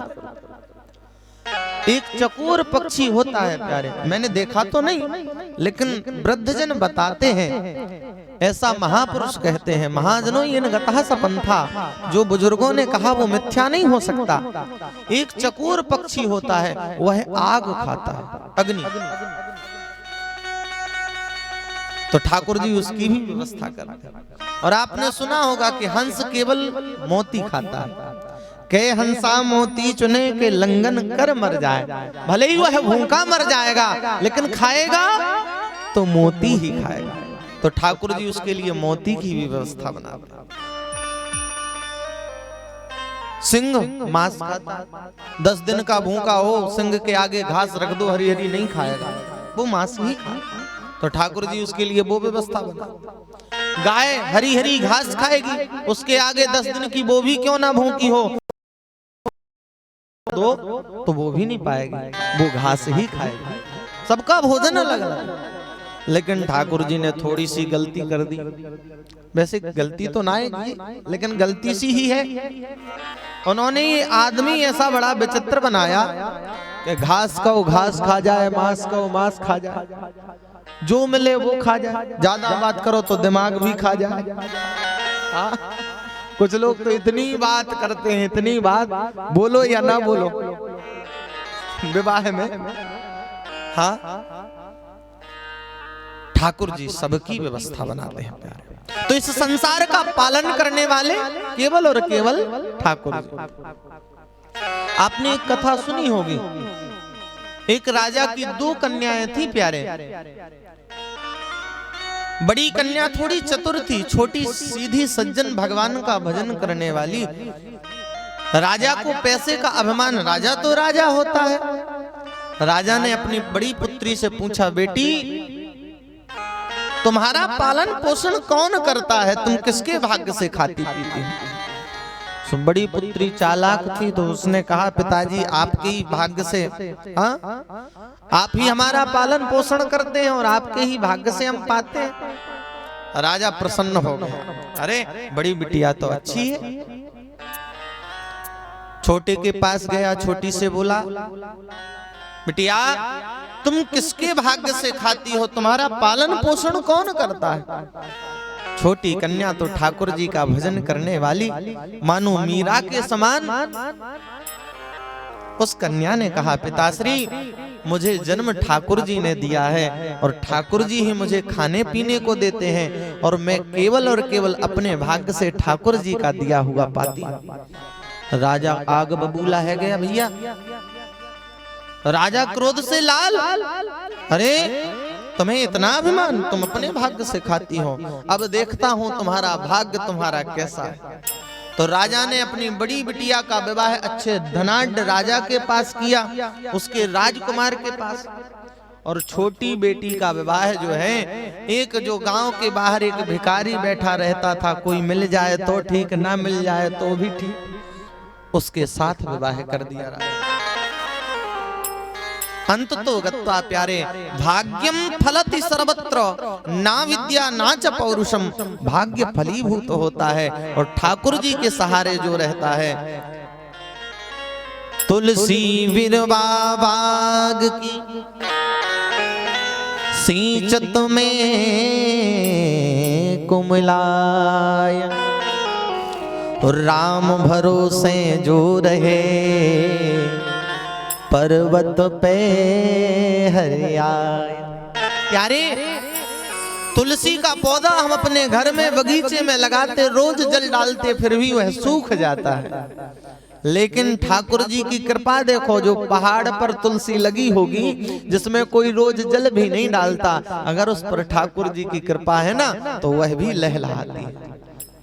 एक चकोर पक्षी होता है प्यारे, मैंने देखा तो नहीं लेकिन वृद्धजन बताते हैं, ऐसा महापुरुष कहते हैं, महाजनों ये गतः सपंथा, जो बुजुर्गों ने कहा वो मिथ्या नहीं हो सकता। एक चकोर पक्षी होता है, वह आग खाता है, अग्नि। तो ठाकुर जी उसकी भी व्यवस्था करते हैं। और आपने सुना होगा कि हंस केवल मोती खाता है। के हंसा मोती चुने के लंघन कर मर जाए, भले ही वह भूखा मर जाएगा लेकिन खाएगा तो मोती ही खाएगा। तो ठाकुर जी उसके लिए मोती की भी व्यवस्था बना रहे। सिंह मांस खाता, 10 दिन का भूखा हो, सिंह के आगे घास रख दो, हरी हरी नहीं खाएगा, वो मांस ही खाएगा। तो ठाकुर जी उसके लिए वो व्यवस्था बना। गाय हरी हरी घास खाएगी, उसके आगे 10 दिन की वो भी क्यों ना भूखी हो तो वो भी नहीं पाएगी, वो घास ही खाएगी। सबका भोजन अलग अलग, लेकिन ठाकुर जी ने थोड़ी सी गलती कर दी। वैसे गलती तो ना है लेकिन गलती सी ही है। उन्होंने ये आदमी ऐसा बड़ा विचित्र बनाया कि घास का वो घास खा जाए, मांस का वो मांस खा जाए, जो मिले वो खा जाए, ज्यादा बात करो तो दिमाग भी खा जाए। कुछ लोग तो इतनी बात करते हैं, इतनी बात, बोलो या ना बोलो विवाह में। हाँ, ठाकुर जी सबकी व्यवस्था बनाते हैं प्यारे। तो इस संसार का पालन करने वाले केवल और केवल ठाकुर जी। आपने एक कथा सुनी होगी, एक राजा की 2 कन्याएं थी प्यारे। बड़ी कन्या थोड़ी चतुर थी, छोटी सीधी सज्जन भगवान का भजन करने वाली। राजा को पैसे का अभिमान, राजा तो राजा होता है। राजा ने अपनी बड़ी पुत्री से पूछा, बेटी तुम्हारा पालन पोषण कौन करता है, तुम किसके भाग्य से खाती पीती हो? बड़ी पुत्री चालाक थी, तो उसने कहा, पिताजी आपके ही भाग्य से, हाँ आप ही हमारा पालन पोषण करते हैं और आपके ही भाग्य से हम पाते हैं। राजा प्रसन्न हो गया, अरे बड़ी बिटिया तो अच्छी है। छोटे के पास गया, छोटी से बोला, बिटिया तुम किसके भाग्य से खाती हो, तुम्हारा पालन पोषण कौन करता है? छोटी कन्या तो ठाकुर जी का भजन करने वाली, मानो मीरा के समान। उस कन्या ने कहा, पिताश्री मुझे जन्म ठाकुर जी ने दिया है और ठाकुर जी ही मुझे खाने पीने को देते हैं और मैं केवल और केवल अपने भाग्य से ठाकुर जी का दिया हुआ पाती। राजा आग बबूला है गया भैया। राजा क्रोध से लाल, अरे तुम्हें इतना अभिमान, तुम अपने भाग्य से खाती हो, अब देखता हूं तुम्हारा भाग्य तुम्हारा कैसा है। तो राजा ने अपनी बड़ी बिटिया का विवाह अच्छे धनाढ़ राजा के पास किया, उसके राजकुमार के पास, और छोटी बेटी का विवाह जो है, एक जो गांव के बाहर एक भिखारी बैठा रहता था, कोई मिल जाए तो ठीक, ना मिल जाए तो भी ठीक, उसके साथ विवाह कर दिया राजा। अंत तो गत्वा प्यारे, भाग्यम फलति सर्वत्र, ना विद्या ना च पौरुषम, भाग्य फलीभूत होता है और ठाकुर जी के सहारे जो रहता है। तुलसी विरवा बाग की सींचत में कुमलाय, राम भरोसे जो रहे पर्वत पे हरियाय। प्यारे तुलसी का पौधा हम अपने घर में बगीचे में लगाते, रोज जल डालते, फिर भी वह सूख जाता है। लेकिन ठाकुर जी की कृपा देखो, जो पहाड़ पर तुलसी लगी होगी जिसमें कोई रोज जल भी नहीं डालता, अगर उस पर ठाकुर जी की कृपा है ना तो वह भी लहलहाती है।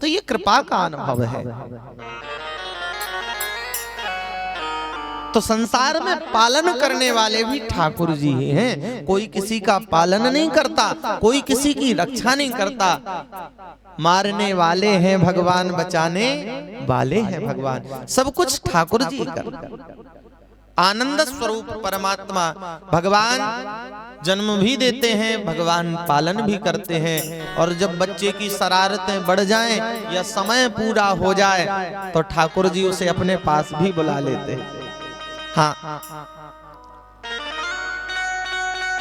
तो ये कृपा का अनुभव है। तो संसार में पालन करने वाले भी ठाकुर जी ही हैं। कोई किसी का पालन नहीं करता, कोई किसी की रक्षा नहीं करता। मारने वाले हैं भगवान, बचाने वाले हैं भगवान। सब कुछ ठाकुर जी करते। आनंद स्वरूप परमात्मा भगवान जन्म भी देते हैं, भगवान पालन भी करते हैं। और जब बच्चे की शरारतें बढ़ जाएं या समय पूरा हो जाए तो ठाकुर जी उसे अपने पास भी बुला लेते हैं। हाँ,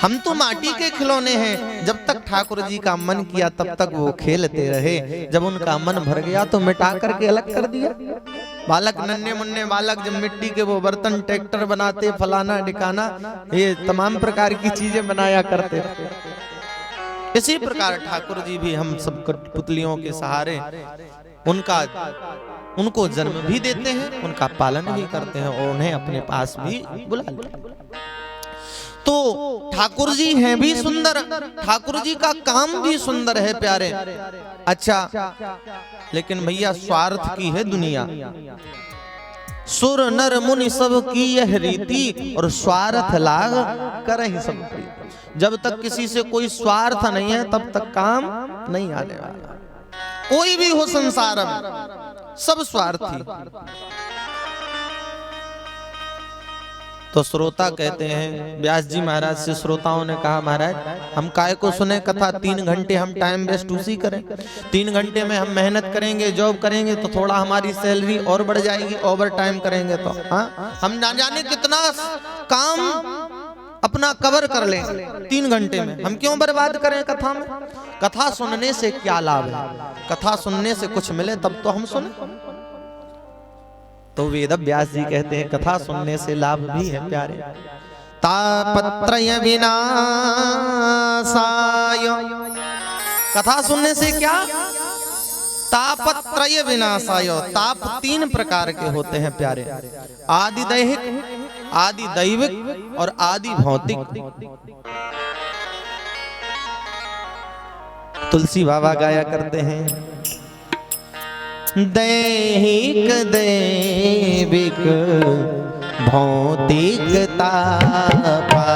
हम तो माटी के खिलौने हैं, जब तक ठाकुर जी का मन किया तब तक वो खेलते रहे। जब उनका मन भर गया तो मिटा करके अलग कर दिया। बालक, नन्हे मुन्ने बालक जब मिट्टी के वो बर्तन, ट्रैक्टर बनाते, फलाना ढिकाना, ये तमाम प्रकार की चीजें बनाया करते थे। इसी प्रकार ठाकुर जी भी हम सब पुतलियों के सहारे उनको जन्म भी देते हैं, उनका पालन भी करते हैं और उन्हें अपने पास भी बुला लेते हैं। तो ठाकुर जी हैं भी सुंदर, ठाकुर जी का काम भी सुंदर है प्यारे। अच्छा, लेकिन भैया स्वार्थ की है दुनिया। सुर नर मुनि सब की यह रीति, और स्वार्थ लाग करहि सब प्रीति। जब तक किसी से कोई स्वार्थ नहीं है तब तक काम नहीं आने वाला। कोई भी हो संसार में, सब स्वार्थी। तो श्रोता कहते हैं, व्यास जी महाराज से श्रोताओं ने कहा, महाराज हम काय को सुने कथा, 3 घंटे हम टाइम वेस्ट उसी करें। 3 घंटे में हम मेहनत करेंगे, जॉब करेंगे तो थोड़ा हमारी सैलरी और बढ़ जाएगी, ओवर टाइम करेंगे तो हम ना जाने कितना काम अपना कवर कर लेंगे 3 घंटे में। हम क्यों बर्बाद करें कथा में? कथा सुनने से क्या लाभ है? कथा सुनने से कुछ मिले तब तो हम सुने। तो वेद व्यास जी कहते हैं कथा सुनने से लाभ भी है प्यारे। तापत्रय विनाशाय, कथा सुनने से क्या? तापत्रय विनाशाय। ताप 3 प्रकार के होते हैं प्यारे, आदि दैहिक, आदि दैविक और आदि भौतिक। तुलसी बाबा गाया करते हैं, दैहिक दैविक भौतिक तापा,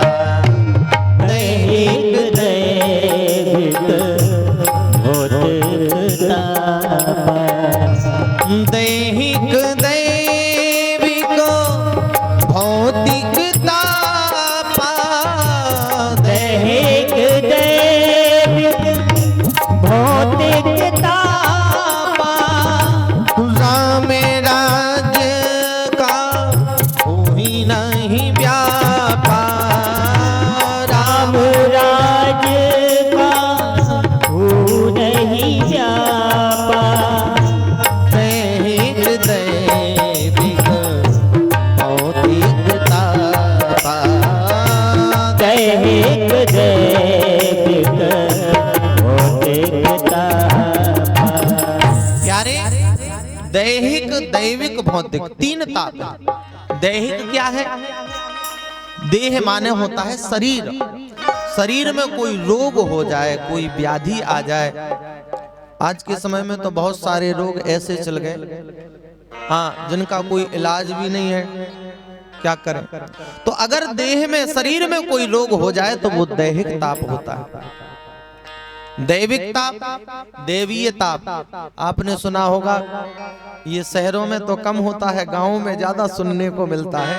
दैहिक दैविक भौतिक तापा, दैहिक दैविक भौतिक तापा, दैहिक दैविक भौतिक तापा, दैहिक दैविक भौतिक 3 ताप। दैहिक क्या है? देह माने होता है शरीर। शरीर में कोई रोग हो जाए, कोई व्याधि आ जाए। आज के समय में तो बहुत सारे रोग ऐसे चल गए, हाँ, जिनका कोई इलाज भी नहीं है, क्या करें? तो अगर देह में, शरीर में कोई रोग हो जाए तो वो दैहिक ताप होता है। दैविक ताप, देवीय ताप आपने सुना होगा, ये शहरों में तो कम होता है, गांवों में ज्यादा सुनने को मिलता है।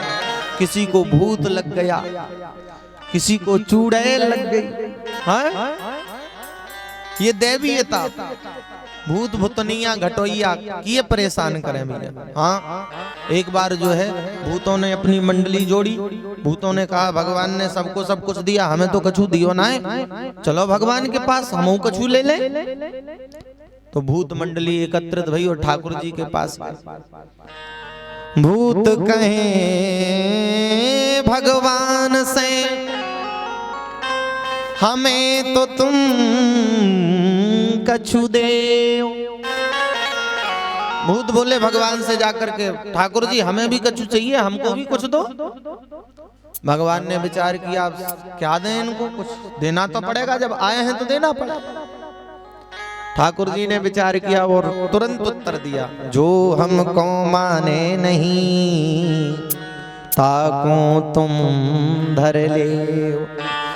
किसी को भूत लग गया, किसी को चुड़ैल लग गई, हाँ? ये दैवीय ताप। भूत भूतनिया घटोइया किए परेशान करें भैया। हाँ, एक बार जो है भूतों ने अपनी मंडली जोड़ी। भूतों ने कहा भगवान ने सबको सब कुछ दिया, हमें तो कछु दियो ना है, चलो भगवान के पास हम कछु ले ले। तो भूत मंडली एकत्रित भई और ठाकुर जी के पास। भूत कहे भगवान से हमें तो तुम कछु देओ। भूत बोले भगवान से जाकर के, ठाकुर जी हमें भी कछु चाहिए, हमको भी कुछ दो। भगवान ने विचार किया, क्या दें इनको, कुछ देना तो पड़ेगा, जब आए हैं तो देना पड़ेगा। ठाकुर जी ने विचार किया और तुरंत उत्तर दिया, जो हमको माने नहीं ताको तुम धर ले।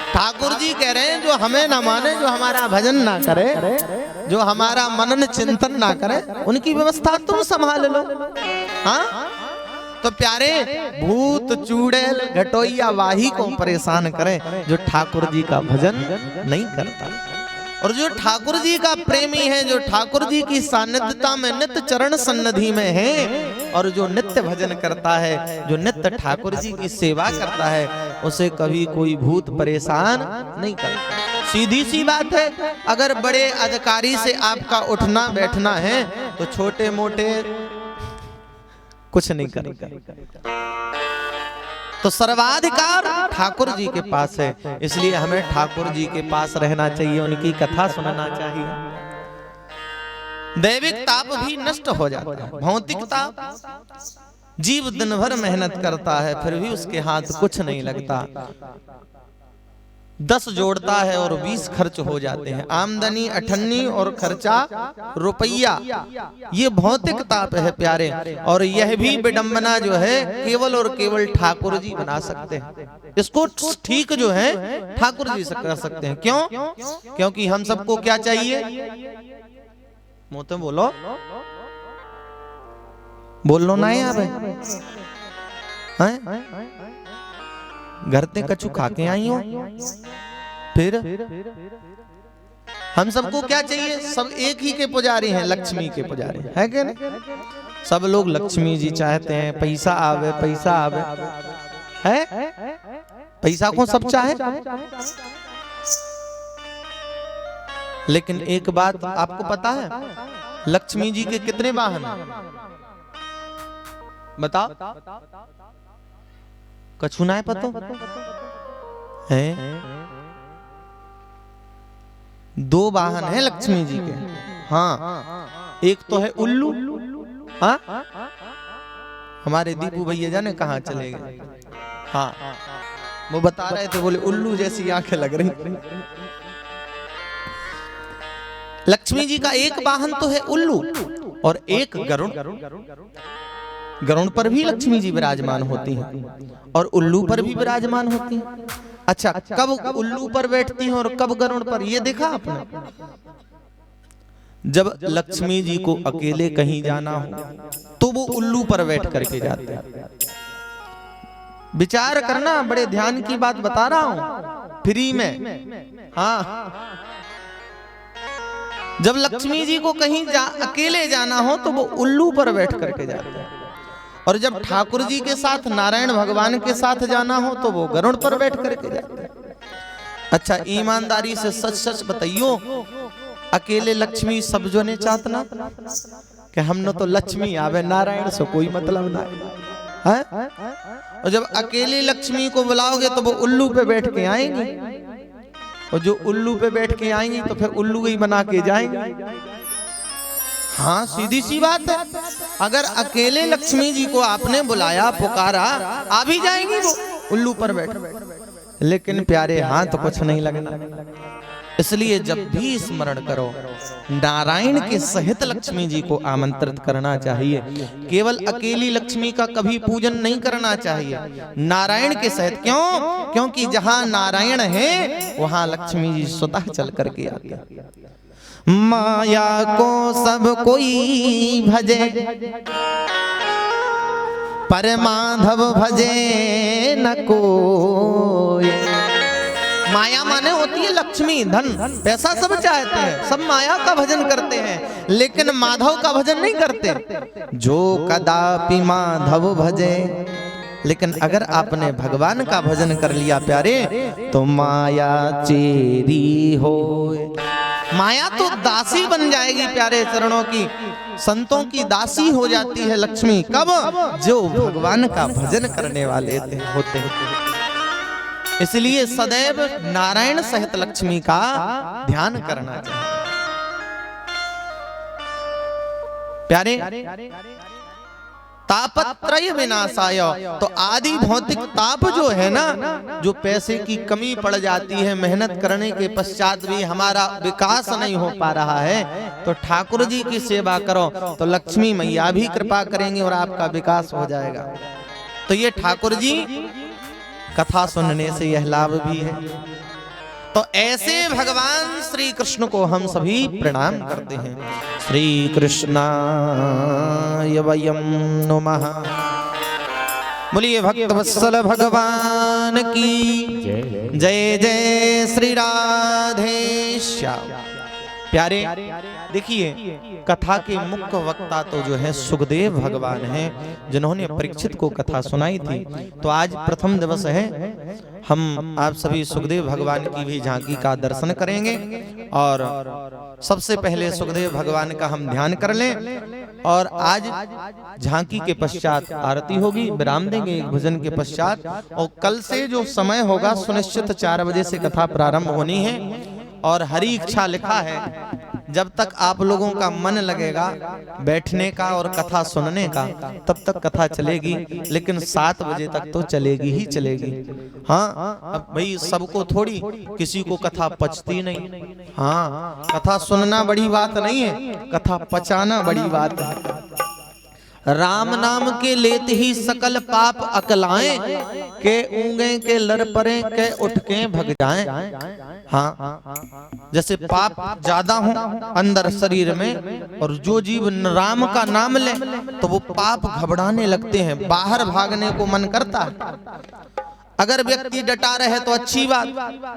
ठाकुर जी कह रहे हैं, जो हमें ना माने, जो हमारा भजन ना करे, जो हमारा मनन चिंतन ना करे, उनकी व्यवस्था तुम संभाल लो। हाँ, तो प्यारे भूत चूड़ैल घटोइया वाही को परेशान करें जो ठाकुर जी का भजन नहीं करता। और जो ठाकुर जी का प्रेमी है, जो ठाकुर जी की सानिध्यता में नित्य चरण सन्निधि में है, और जो नित्य भजन करता है, जो नित्य ठाकुर जी की सेवा करता है, उसे कभी कोई भूत परेशान नहीं करता। सीधी सी बात है, अगर बड़े अधिकारी से आपका उठना बैठना है तो छोटे मोटे कुछ नहीं करेगा। तो सर्वाधिकार ठाकुर जी के पास है, इसलिए हमें ठाकुर जी के पास रहना चाहिए, उनकी कथा सुनना चाहिए। दैविक ताप भी नष्ट हो जाता है, भौतिक ताप, जीव दिन भर मेहनत करता है फिर भी उसके हाथ कुछ नहीं लगता। 10 जोड़ता है और 20 खर्च हो जाते हैं। आमदनी 98 और खर्चा रुपया, ये भौतिक ताप है प्यारे। और यह भी विडंबना जो है केवल और केवल ठाकुर जी बना सकते हैं। इसको ठीक जो है ठाकुर जी से कर सकते हैं। क्यों? क्योंकि हम सबको क्या चाहिए? मुंह तो बोलो, बोलो ना यहाँ पे घर ते कछु खा के आई हो, फिर हम सबको क्या चाहिए? सब एक ही के पुजारी हैं, लक्ष्मी के पुजारी है क्या नहीं? सब लोग लक्ष्मी जी चाहते हैं, पैसा आवे पैसा आवे, है पैसा को सब चाहे। लेकिन एक बात आपको पता है, लक्ष्मी जी के कितने वाहन बताओ? कछु ना है पतो है? 2 वाहन है लक्ष्मी जी के। हाँ, एक तो है उल्लू। हाँ, हमारे दीपू भैया जाने कहाँ चले गए। हाँ, वो बता रहे थे, बोले उल्लू जैसी आंखें लग रही। लक्ष्मी जी का एक वाहन तो है उल्लू और एक गरुड़। गरुड़ पर भी लक्ष्मी जी विराजमान होती हैं और उल्लू पर भी विराजमान होती हैं। अच्छा, कब उल्लू पर बैठती हैं और कब गरुड़ पर, ये देखा आपने? जब लक्ष्मी जी को अकेले कहीं जाना हो तो वो उल्लू पर बैठ करके जाते हैं। विचार करना, बड़े ध्यान की बात बता रहा हूं फ्री में। हाँ, जब लक्ष्मी जी को कहीं अकेले जाना हो तो वो उल्लू पर बैठ करके जाते हैं, और जब ठाकुर जी के साथ, नारायण भगवान के साथ जाना हो तो वो गरुड़ पर बैठ करके जाते हैं। अच्छा, ईमानदारी से सच सच बताइयो, अकेले लक्ष्मी सब जो ने चाहतना कि हमने तो लक्ष्मी आवे, नारायण से कोई मतलब ना है। और जब अकेले लक्ष्मी को बुलाओगे तो वो उल्लू पे बैठ के आएंगी, और जो उल्लू पे बैठ के आएंगी तो फिर उल्लू ही बना के जाएंगे। हाँ, सीधी सी बात है। अगर अकेले लक्ष्मी जी को आपने बुलाया, पुकारा, आ भी जाएंगी वो उल्लू पर बैठ। लेकिन प्यारे हाथ कुछ नहीं लगना। इसलिए जब भी स्मरण करो, नारायण के सहित लक्ष्मी जी को आमंत्रित करना चाहिए। केवल अकेली लक्ष्मी का कभी पूजन नहीं करना चाहिए, नारायण के सहित। क्यों? क्योंकि जहां नारायण है वहां लक्ष्मी जी स्वतः चल करके आती है। माया को सब कोई भजे, पर माधव भजे न कोई। माया माने होती है लक्ष्मी, धन, पैसा सब चाहते हैं, सब माया का भजन करते हैं, लेकिन माधव का भजन नहीं करते। जो कदापि माधव भजे, लेकिन अगर आपने भगवान का भजन कर लिया प्यारे, तो माया चेरी हो। माया तो दासी बन जाएगी प्यारे चरणों की, संतों की दासी हो जाती है लक्ष्मी। कब? जो भगवान का भजन करने वाले होते हैं। इसलिए सदैव नारायण सहित लक्ष्मी का ध्यान करना चाहिए। प्यारे, तापत्रय विनाशाय, तो आदि भौतिक ताप जो है ना, जो पैसे की कमी पड़ जाती है, मेहनत करने के पश्चात भी हमारा विकास नहीं हो पा रहा है, तो ठाकुर जी की सेवा करो तो लक्ष्मी मैया भी कृपा करेंगे और आपका विकास हो जाएगा। तो ये ठाकुर जी कथा सुनने से यह लाभ भी है। तो ऐसे भगवान श्री कृष्ण को हम सभी प्रणाम करते हैं। श्री कृष्णाय वयं नमः। बोलिए भक्त वत्सल भगवान की जय। जय श्री राधे श्याम। प्यारे, देखिए कथा के मुख्य वक्ता तो जो है सुखदेव भगवान हैं, जिन्होंने परीक्षित को कथा सुनाई थी। तो आज प्रथम दिवस है, हम आप सभी सुखदेव भगवान की भी झांकी का दर्शन करेंगे और सबसे पहले सुखदेव भगवान का हम ध्यान कर लें। और आज झांकी के पश्चात आरती होगी, विराम देंगे एक भजन के पश्चात। और कल से जो समय होगा सुनिश्चित 4 बजे से कथा प्रारंभ होनी है। और हरी इच्छा लिखा है, जब तक आप लोगों का मन लगेगा बैठने का और कथा सुनने का, तब तक कथा चलेगी, लेकिन 7 बजे तक तो चलेगी ही चलेगी। हाँ, अब भाई सबको थोड़ी किसी को कथा पचती नहीं। हाँ, कथा सुनना बड़ी बात नहीं है, कथा पचाना बड़ी बात है। राम नाम के लेत ही सकल पाप अकलाएं, के ऊँगे के लर परे के उठ के भग जाएं। हाँ, जैसे पाप ज्यादा हो अंदर शरीर में, और जो जीव राम का नाम ले तो वो पाप घबराने लगते हैं, बाहर भागने को मन करता है। अगर व्यक्ति डटा रहे तो अच्छी बात,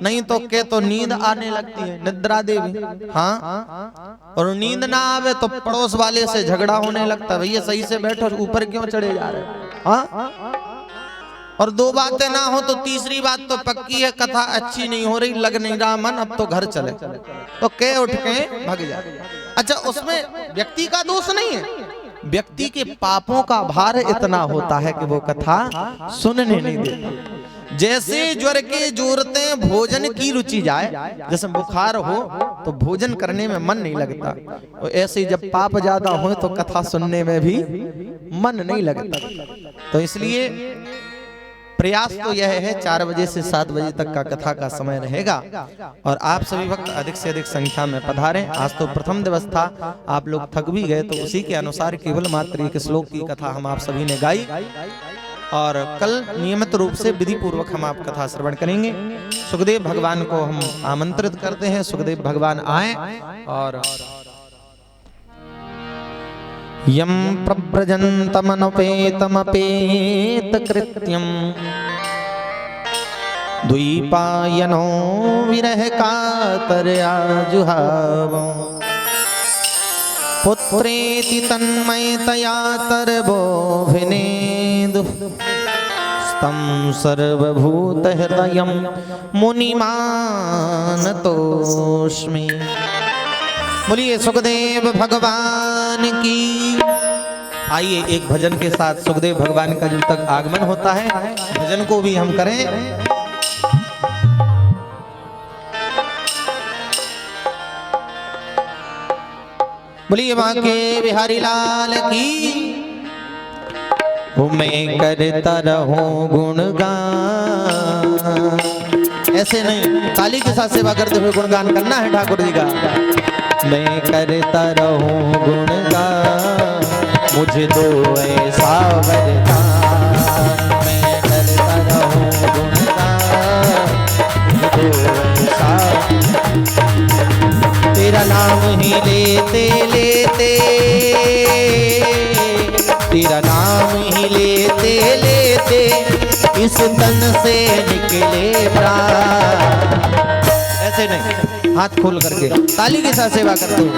नहीं तो के तो नींद आने लगती है, निद्रा देवी। हाँ, और नींद ना आवे तो पड़ोस वाले से झगड़ा होने लगता है, भैया सही से बैठो, ऊपर क्यों चढ़े जा रहे हैं। हाँ, और 2 बातें ना हो तो तीसरी बात तो पक्की है, कथा अच्छी नहीं हो रही, लग नहीं रहा मन, अब तो घर चले, तो के उठ के भाग जाए। अच्छा, उसमें व्यक्ति का दोष नहीं है, व्यक्ति के पापों का भार इतना होता है कि वो कथा सुनने नहीं देता। जैसे ज्वर के जोरते भोजन की रुचि जाए, जैसे बुखार हो तो भोजन करने में मन नहीं लगता, तो ऐसे जब पाप ज्यादा हो तो कथा सुनने में भी मन नहीं लगता। तो इसलिए प्रयास तो यह है 4 बजे से 7 बजे तक का कथा का समय रहेगा। और आप सभी भक्त अधिक से अधिक संख्या में पधारें। आज तो प्रथम दिवस था, आप लोग थक भी गए, तो उसी के अनुसार केवल मात्र एक श्लोक की कथा हम आप सभी ने गाई। और कल नियमित रूप से विधि पूर्वक हम आप कथा श्रवण करेंगे। सुखदेव भगवान को हम आमंत्रित करते हैं, सुखदेव भगवान आए और यम प्रव्रजन्तमनुपेतमपेत कृत्यम द्वीपायनो विरह कातरया जुहावो पुत्रेति तन्मयतया तरबोभिनेदु स्तं सर्वभूतहृदयं मुनिमानतोऽस्मि। बोलिए सुखदेव भगवान की। आइए एक भजन के साथ सुखदेव भगवान का जब तक आगमन होता है, भजन को भी हम करें। बोलिए माँ के बिहारी लाल की। मैं करता रहूं गुणगान, ऐसे नहीं, ताली के साथ सेवा करते हुए गुणगान करना है ठाकुर जी का। मैं करता रहूं गुणगान, मुझे तो ऐसा वरदान। मैं करता रहूं गुणगान, मुझे तो ऐसा। तेरा नाम ही लेते लेते, तेरा नाम ही लेते लेते इस तन से निकले प्राण। ऐसे नहीं, हाथ खोल करके ताली के साथ सेवा करते हो।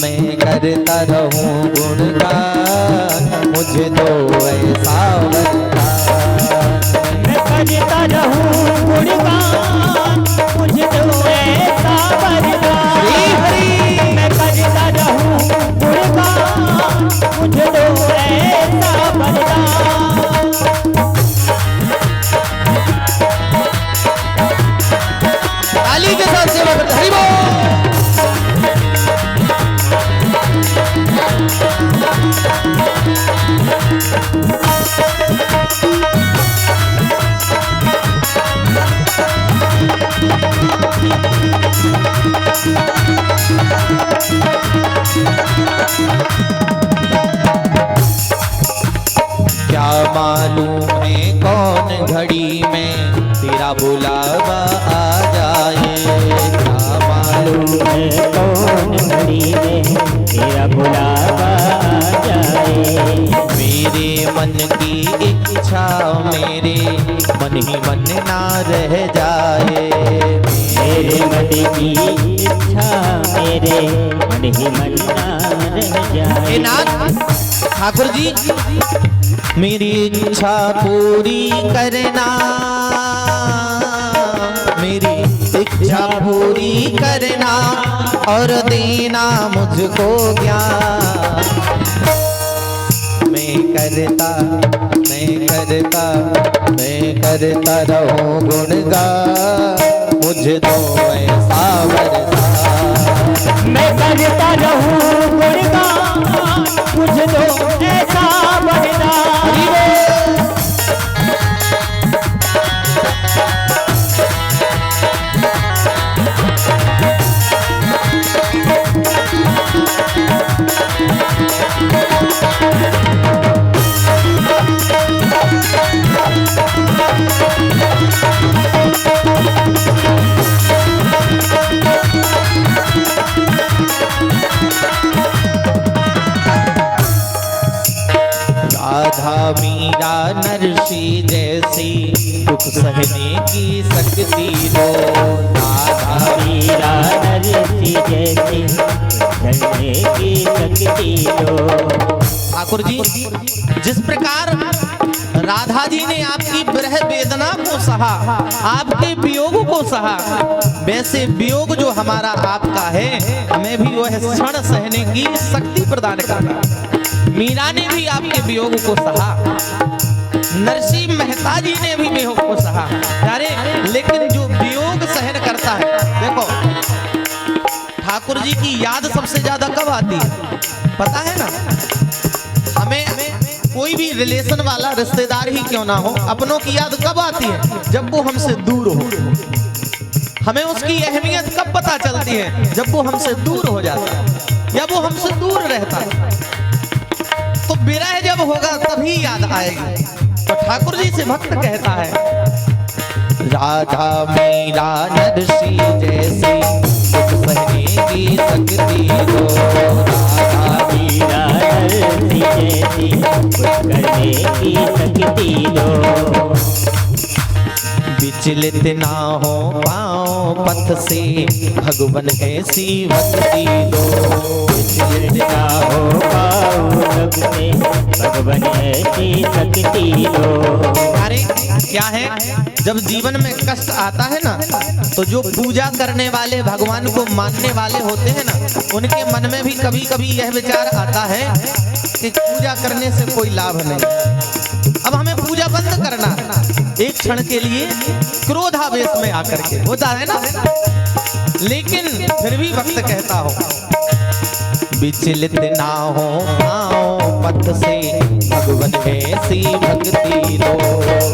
मैं करता रहूं गुणगान, मुझे तो ऐसा वरदान। मैं करता रहूं गुणगान, मुझे तो ऐसा वरदान। श्री हरि। मैं करता रहूं गुणगान, मुझे तो ऐसा वरदान। घड़ी में तेरा बुलावा आ जाए। क्या मालूम है कौन घड़ी में तेरा बुलावा आ जाए। मेरे मन की इच्छा मेरे मन ही मन ना रह जाए। मेरे मन की इच्छा मेरे मन ही मन ना रह जाए। ए नाथ ठाकुर जी, मेरी इच्छा पूरी करना, मेरी इच्छा पूरी करना और देना मुझको ज्ञान। मैं करता रहूं गुणगान, मुझे तो ऐसा वरदान। मैं करता रहूं गुणगान, मुझे तो ऐसा वरदान। राधा मीरा नरसी जैसी दुख सहने की शक्ति हो। राधा मीरा नरसी जैसी सहने की शक्ति हो। ठाकुर जी, जिस प्रकार राधा जी ने आपकी विरह वेदना को सहा, आपके वियोग को सहा, वैसे वियोग जो हमारा आपका है हमें भी वह क्षण सहने की शक्ति प्रदान करना। मीरा ने भी आपके वियोग को सहा, नरसिंह मेहता जी ने भी वियोग को सहा। अरे लेकिन जो वियोग सहन करता है, देखो ठाकुर जी की याद सबसे ज्यादा कब आती है पता है ना? हमें कोई भी रिलेशन वाला रिश्तेदार ही क्यों ना हो, अपनों की याद कब आती है? जब वो हमसे दूर हो। हमें उसकी अहमियत कब पता चलती है? जब वो हमसे दूर हो जाता है या वो हमसे दूर रहता है। तो विरह जब होगा तभी याद आएगी। तो ठाकुर जी से भक्त कहता है, राधा मीरा नरसी जैसी दुख सहने की शक्ति हो। राधा मीरा नरसी जैसी कुछ करने की शक्ति दो। विचलित ना हो पाओ पथ से भगवन ऐसी भक्ति दो। विचलित ना हो पाओ सब से भगवन ऐसी शक्ति दो। अरे क्या है, जब जीवन में कष्ट आता है ना, तो जो पूजा करने वाले भगवान को मानने वाले होते हैं ना, उनके मन में भी कभी कभी यह विचार आता है कि पूजा करने से कोई लाभ नहीं, अब हमें पूजा बंद करना। एक क्षण के लिए क्रोधावेश में आकर के होता है ना, लेकिन फिर भी भक्त कहता हो, विचलित ना हो पाओ पथ से भगवन ऐसी भक्ति दो।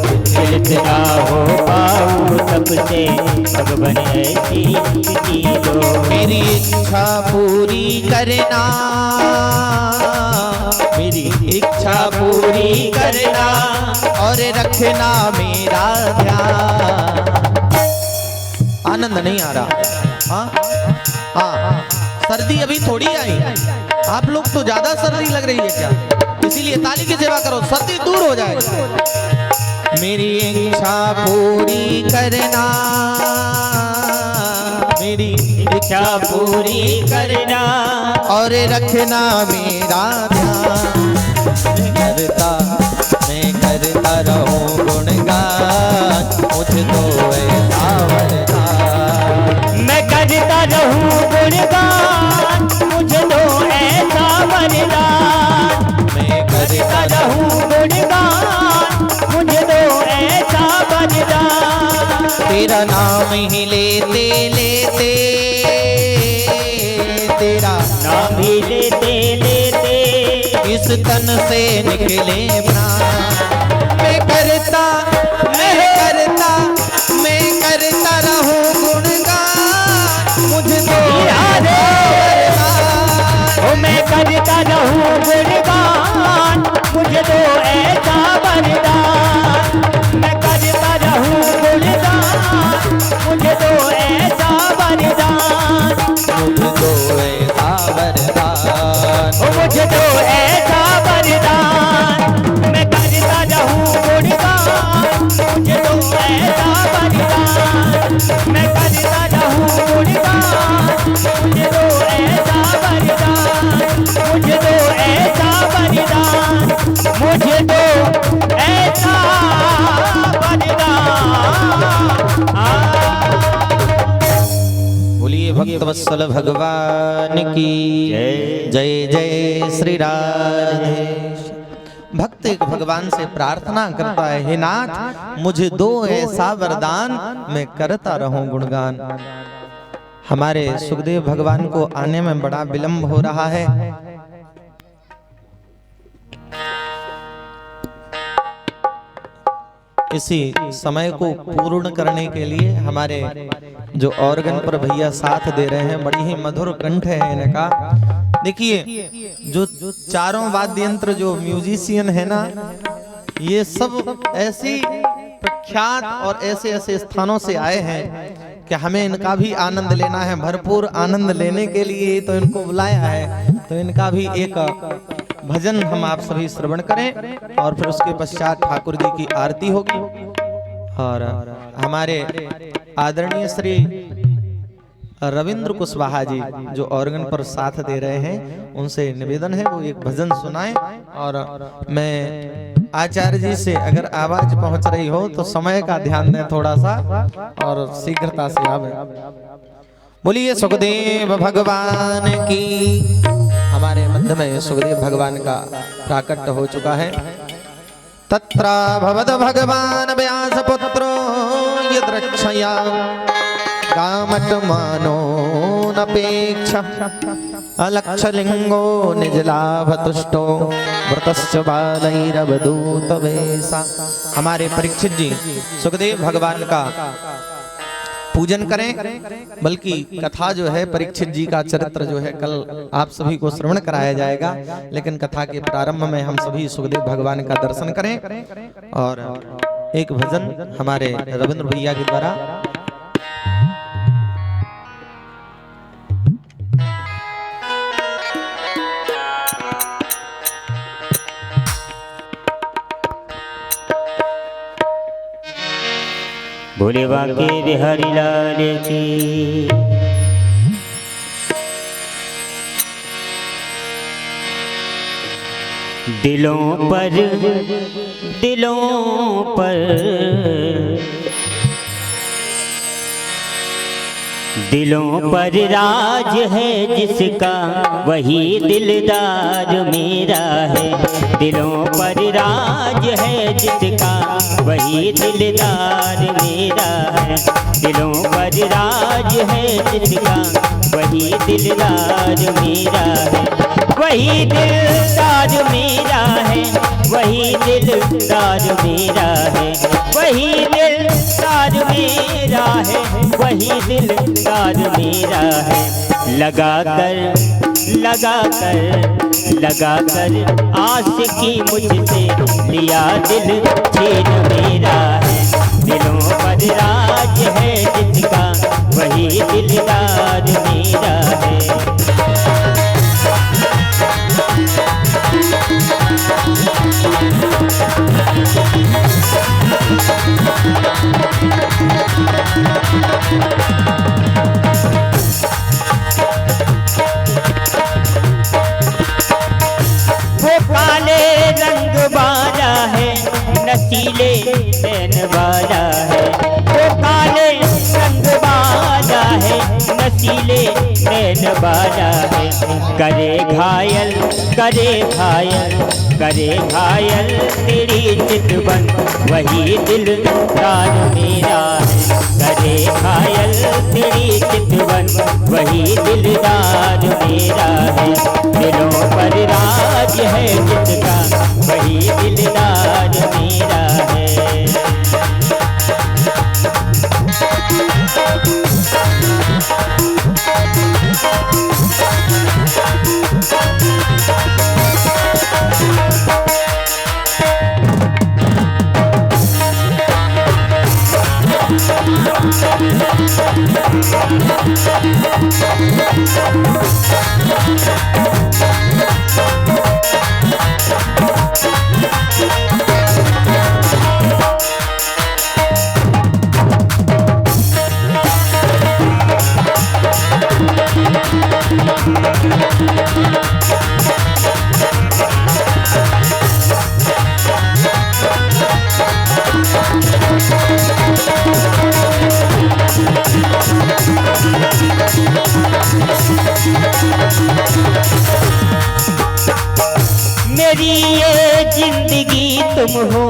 विचलित ना हो पाओ सबसे भगवन ऐसी भक्ति दो। मेरी इच्छा पूरी करना, मेरी इच्छा पूरी करना और रखना मेरा ध्यान। आनंद नहीं आ रहा? हाँ, सर्दी अभी थोड़ी आई, आप लोग तो ज्यादा सर्दी लग रही है क्या? इसीलिए ताली की सेवा करो, सर्दी दूर हो जाएगी। मेरी इच्छा पूरी करना, मेरी इच्छा पूरी करना और रखना मेरा ध्यान। मैं करता रहूं गुणगान, मुझको ऐसा वरदान। मैं करता रहूं गुणगान, मुझे दो ऐसा वरदान। मैं करता रहूं गुणगान, मुझे दो ऐसा वरदान। तेरा नाम ही लेते लेते, तेरा नाम ही लेते लेते इस तन से निकले प्राण। मैं करता रहूं गुणगान, मुझे तो ओ मैं करता रहूं गुणगान, मुझे दो ऐसा वरदान। मैं करता दो ऐसा वरदान, मैं करता रहूं गुणगान। मुझे दो ऐसा वरदान, मैं करता रहूं गुणगान। मुझे दो ऐसा वरदान, मुझे दो ऐसा वरदान, मुझे दो ऐसा बोलिए भक्तवत्सल भगवान की जय जय श्री राधेश। भक्त एक भगवान से प्रार्थना करता है, हे नाथ मुझे दो ऐसा वरदान, मैं करता रहूं गुणगान। हमारे सुखदेव भगवान को आने में बड़ा विलंब हो रहा है। इसी समय को पूर्ण करने के लिए हमारे जो ऑर्गन पर भैया साथ दे रहे हैं, बड़ी ही मधुर कंठ है इनका। देखिए जो चारों वाद्य यंत्र जो म्यूजिशियन है ना, ये सब ऐसी प्रख्यात और ऐसे ऐसे स्थानों से आए हैं कि हमें इनका भी आनंद लेना है। भरपूर आनंद लेने के लिए तो इनको बुलाया है, तो इनका भी एक भजन हम आप सभी श्रवण करें और फिर उसके पश्चात ठाकुर जी की आरती होगी। और हमारे आदरणीय श्री रविंद्र कुशवाहा जी जो ऑर्गन पर साथ दे रहे हैं, उनसे निवेदन है वो एक भजन सुनाएं। और मैं आचार्य जी से अगर आवाज पहुंच रही हो तो समय का ध्यान दें थोड़ा सा और शीघ्रता से आवे। बोलिए सुखदेव भगवान की। हमारे मध्य में सुखदेव भगवान का प्राकट्य हो चुका है। तत्रा भवद भगवान व्यास पुत्रो यद्रक्षया कामट मानो नपेक्षा अलक्षलिंगो निजलाभ तुष्टो व्रतश्च बालैरवधूत वेशा। हमारे परीक्षित जी सुखदेव भगवान का पूजन करें। बल्कि कथा जो है परीक्षित जी का चरित्र जो है कल आप सभी को श्रवण कराया जाएगा, लेकिन कथा के प्रारंभ में हम सभी सुखदेव भगवान का दर्शन करें और एक भजन हमारे रविंद्र भैया के द्वारा। भोले बाके बिहारी लाल की। दिलों पर दिलों पर राज है जिसका, वही दिलदार मेरा है। दिलों पर राज है जिसका, वही दिलदार मेरा है। दिलों पर राज है जिसका, वही दिलदार मेरा है। वही दिलदार मेरा है, वही दिलदार मेरा है। वही दिलदार मेरा है, वही दिलदार मेरा है। लगा कर आशिकी मुझसे लिया दिल छीन मेरा है। दिलों पर राज है जिसका, वही दिलदार मेरा है। वो काले रंग वाला है, नसीले नैन वाला है। वो काले रंग वाला है, नसीले नैन वाला है। करे घायल तेरी चितवन, वही दिलदार मेरा है। करे घायल तेरी चितवन, वही दिलदार मेरा है। दिलों पर राज है जिसका, वही दिलदार मेरा है। मेरी ये जिंदगी तुम हो,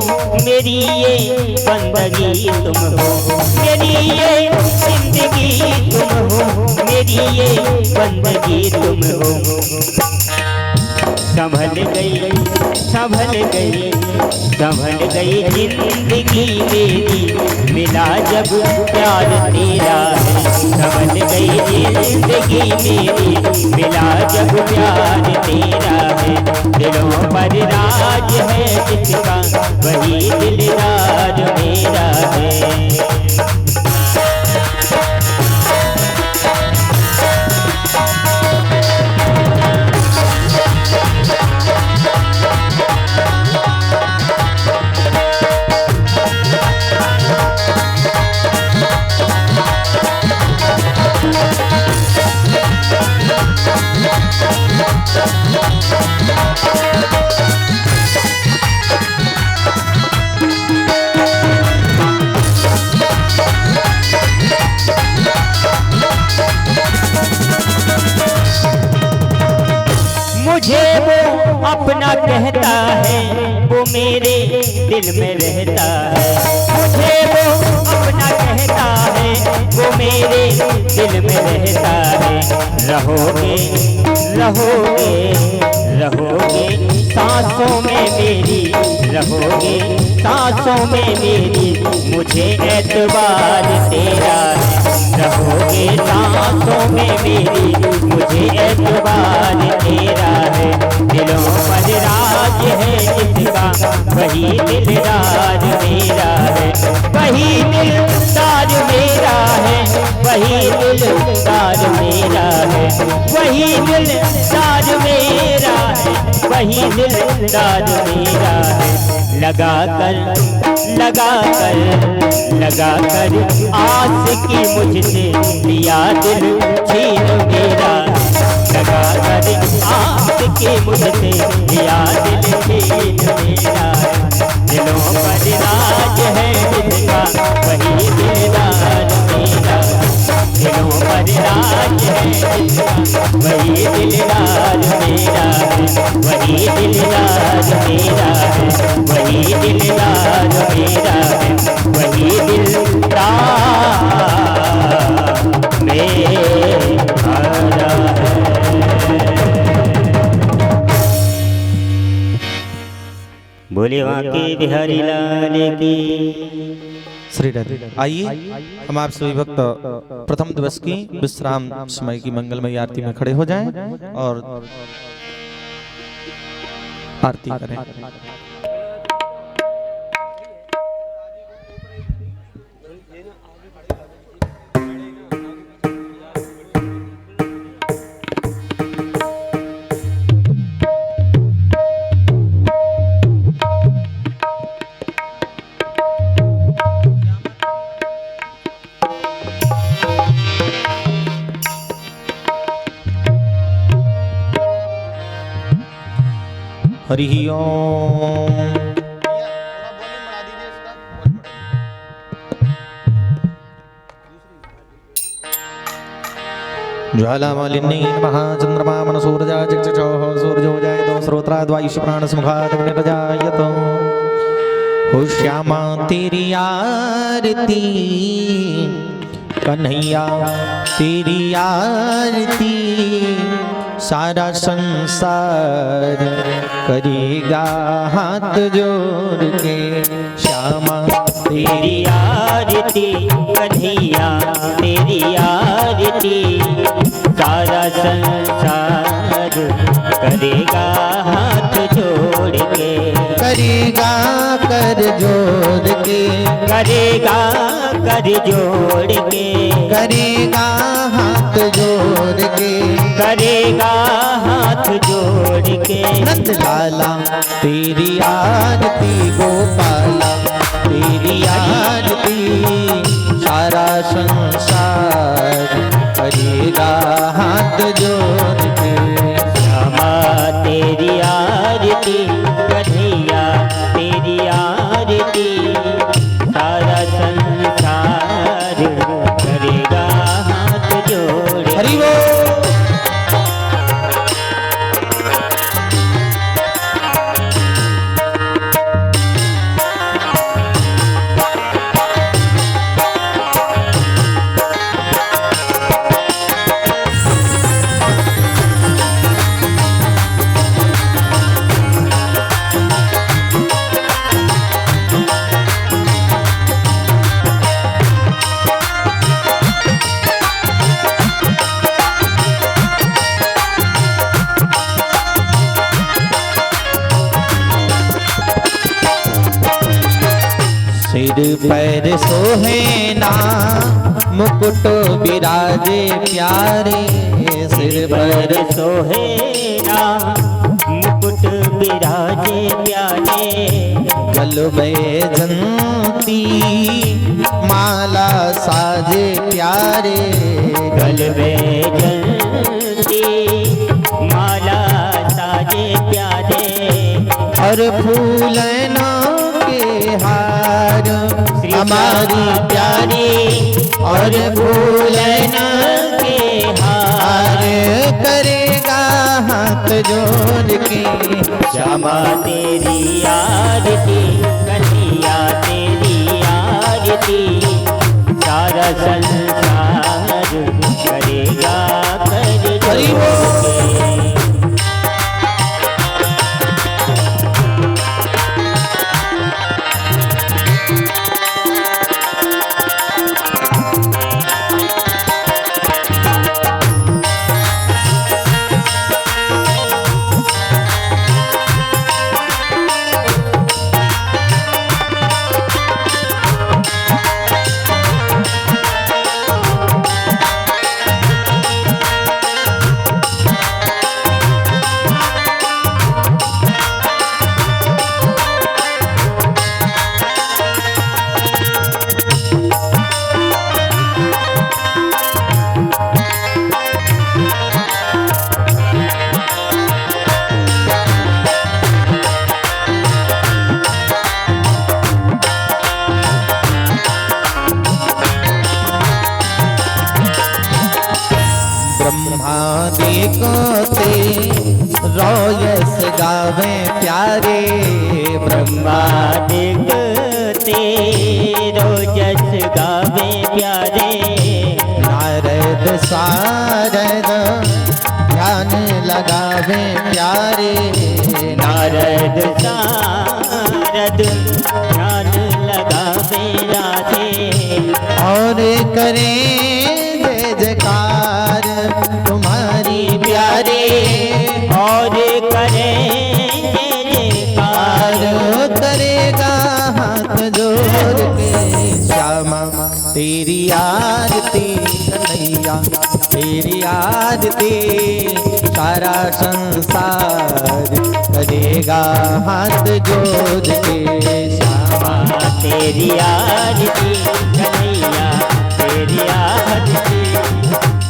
मेरी ये बंदगी तुम हो, मेरी ये जिंदगी तुम हो, मेरी ये बंदगी तुम हो। संभल गई संभल गई संभल गई जिंदगी मेरी, मिला जब प्यार तेरा है। संभल गई जिंदगी मेरी, मिला जब प्यार तेरा है। दिलों पर राज है जिसका, वही दिलदार मेरा है। मुझे वो अपना कहता है, वो मेरे दिल में रहता है। मुझे वो अपना कहता है, वो मेरे दिल में रहता है। रहोगे रहोगे रहोगे सांसों में मेरी, रहोगे सांसों में मेरी, मुझे एतबार तेरा है। रहोगे सांसों में मेरी, मुझे एतबार तेरा है। दिलों पर राज है जिसका, वही दिलदार मेरा है। वही दिलदार मेरा है, वही दिलदार मेरा है। वही दिलदार मेरा है, वही दिलदार मेरा है। लगा कर आस की मुझसे लिया दिल छीन मेरा। लगा कर आस की मुझसे लिया दिल छीन मेरा। दिलों पर राज है जिसका, वही दिलदार मेरा। दिलों पर राज है जिसका, वही दिलदार मेरा है। वही दिलदार मेरा है, वही दिलदार मेरा है। वही दिलदार मेरा है। बोले वहाँ के बिहारी लाल की श्री राधे। आइए हम आप सभी भक्त प्रथम दिवस की विश्राम समय की मंगलमय आरती में खड़े हो जाएं और आरती करें। हरि ओम। ज्वालामालिनी नमः। चंद्रमा मन सूर्या चक्षुषोः सूर्यो जायतो श्रोत्राद्वायुष प्राणसमुखात् अग्निर्जायतो। हो श्यामा तेरी आरती, कन्हैया तेरी आरती, सारा संसार करेगा हाथ जोड़ के। श्यामा तेरी आरती, कन्हैया तेरी आरती, सारा संसार करेगा हाथ जोड़ के। करेगा कर जोड़ के, करेगा कर जोड़ के, करेगा हाथ जोड़ के, करेगा हाथ जोड़ के। नंद लाला तेरी आरती गोपाला, तेरी आरती सारा संसार करेगा हाथ जोड़ के। श्यामा तेरी आरती, कन्हैया तेरी आरती, सारा संसार करेगा हाथ जोड़ के। हरि बोल। सिर पैर सोहेना मुकुट बिराजे प्यारे, सिर पैर सोहेना मुकुट बिराजे प्यारे, गल में जंती माला साजे प्यारे, गल में जंती माला साजे प्यारे। और फूलना के हार हमारी प्यारी, और फूलना के हार करेगा हाथ जोड़ के। श्यामा तेरी आरती, कन्हैया तेरी आरती, सारा संसार करेगा कर हरि बोल। के। देखते रोयस गावे प्यारे, ब्रह्मा देखते रोजस गावे प्यारे, नारद सारद ध्यान लगावे प्यारे, नारद सारद ध्यान लगावे राधे। और करें जय जयकार तुम्हारी प्यारे, और करें पार करेगा हाथ जोड़ के। श्यामा तेरी आरती कन्हैया तेरी आरती, सारा संसार करेगा हाथ जोड़ के। श्यामा तेरी आरती कन्हैया तेरी आरती,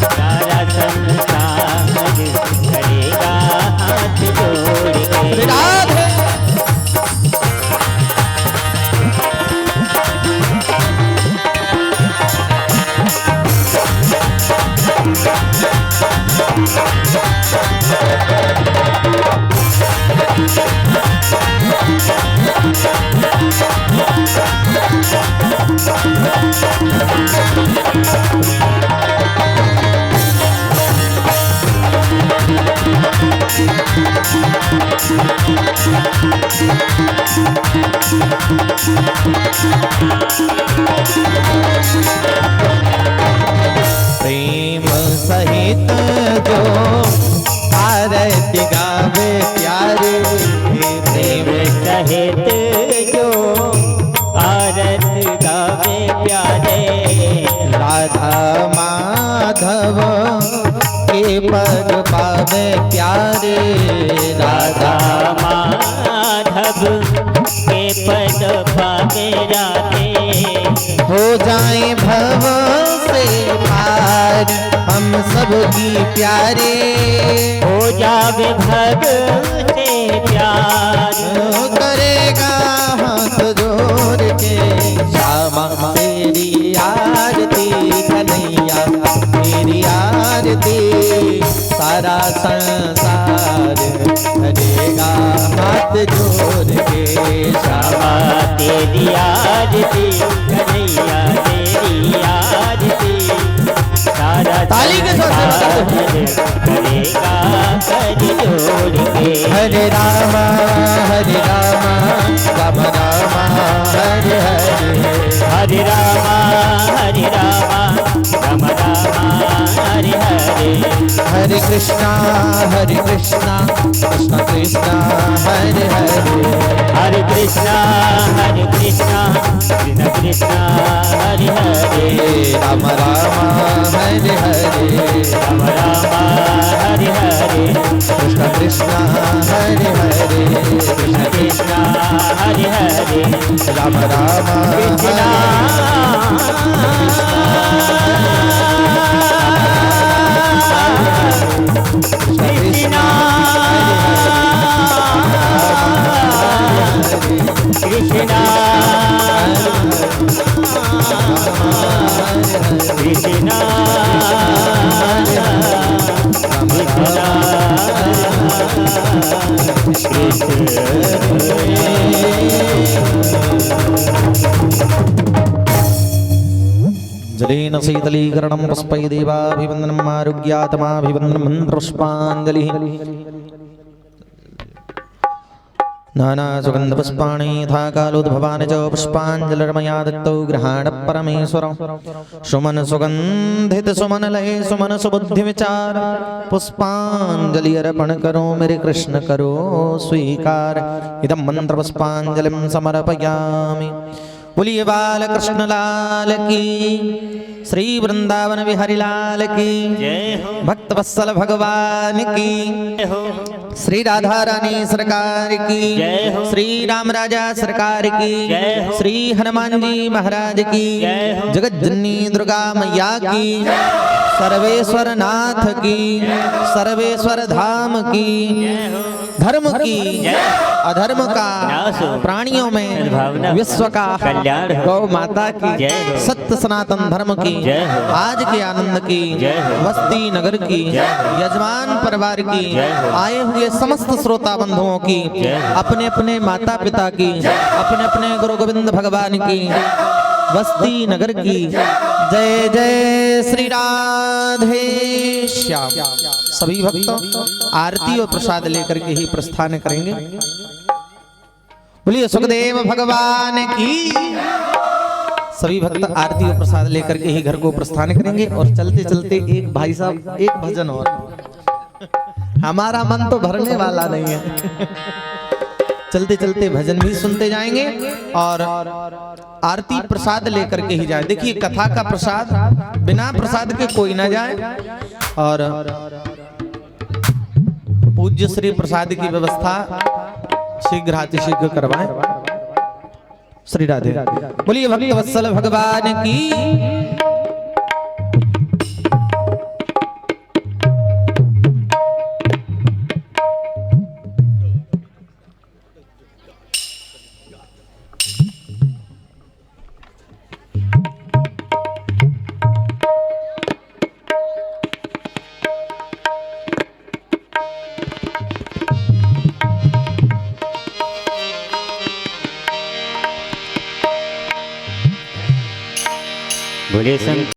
सारा संसार करेगा हाथ जोड़ के। Radhe Thank you. राधा माधव के पद पावे प्यारे, राधा माधव के पद पावे राधे, हो जाए भव से पार हम सबकी प्यारे, हो जावे भग से प्यार, करेगा हाथ जोड़ के श्यामा तेरी आरती, कन्हैया तेरी आरती, सारा संसार करेगा हाथ जोड़ के श्यामा तेरी आरती, कन्हैया तेरी आरती, सारा ताली के साथ करेगा कर जोड़ के। हरे राम राम राम हरे हरे, हरे राम राम हरे हरे, हरे कृष्णा कृष्ण कृष्ण हरे हरे, हरे कृष्णा कृष्ण कृष्ण हरे हरे, राम हरे हरे, राम हरे हरे, कृष्ण कृष्ण हरे हरे, कृष्ण कृष्ण हरे हरे, राम कृष्णा कृष्णा कृष्णा जलेन शीतलीकरणं पुष्पै देवाभिवन्दनम् आरोग्यात्माभिवन्दनं मन्त्रपुष्पाञ्जलिः, नानासुगन्धपुष्पाणि यथा कालोद्भवानि च पुष्पाञ्जलिर्मया दत्तौ गृहाण परमेश्वरं, सुमन सुगन्धित सुमन लये सुमन सुबुद्धिविचार, पुष्पाञ्जलि अर्पण करो मेरे कृष्ण करो स्वीकार, इदं मन्त्रपुष्पाञ्जलिं समर्पयामि। बोलिए बाल कृष्ण लाल की, श्री वृंदावन बिहारी लाल की जय हो, भक्त वत्सल भगवान की, जय हो, श्री राधा रानी सरकार की जय हो, श्री राम राजा सरकार की जय हो, श्री हनुमान जी महाराज की जय हो, जगत जननी दुर्गा मैया की, सर्वेश्वर नाथ की, सर्वेश्वर धाम की, धर्म की अधर्म का प्राणियों में विश्व का कल्याण हो, गौ माता की जय हो, सत्य सनातन धर्म की, जय हो, आज के आनंद की, जय हो, बस्ती नगर की, जय हो, यजमान परिवार की, जय हो, आए हुए समस्त श्रोता बंधुओं की, जय हो, अपने अपने माता पिता की, अपने अपने गुरु गोविंद भगवान की, बस्ती नगर की, जय जय श्री राधे श्याम। सभी भक्त आरती और प्रसाद लेकर के ही प्रस्थान करेंगे। बोलिए सुखदेव भगवान की। सभी भक्त आरती और प्रसाद लेकर के ही घर को प्रस्थान करेंगे। और चलते चलते एक भाई साहब एक भजन और, हमारा मन तो भरने वाला नहीं है। चलते चलते भजन भी सुनते जाएंगे और आरती प्रसाद लेकर के ही जाए। देखिए कथा का प्रसाद बिना प्रसाद के कोई ना जाए और पूज्य श्री प्रसाद की व्यवस्था शीघ्रातिशीघ्र करवाएं। श्री राधे। बोलिए भक्त वत्सल भगवान की। बोले संत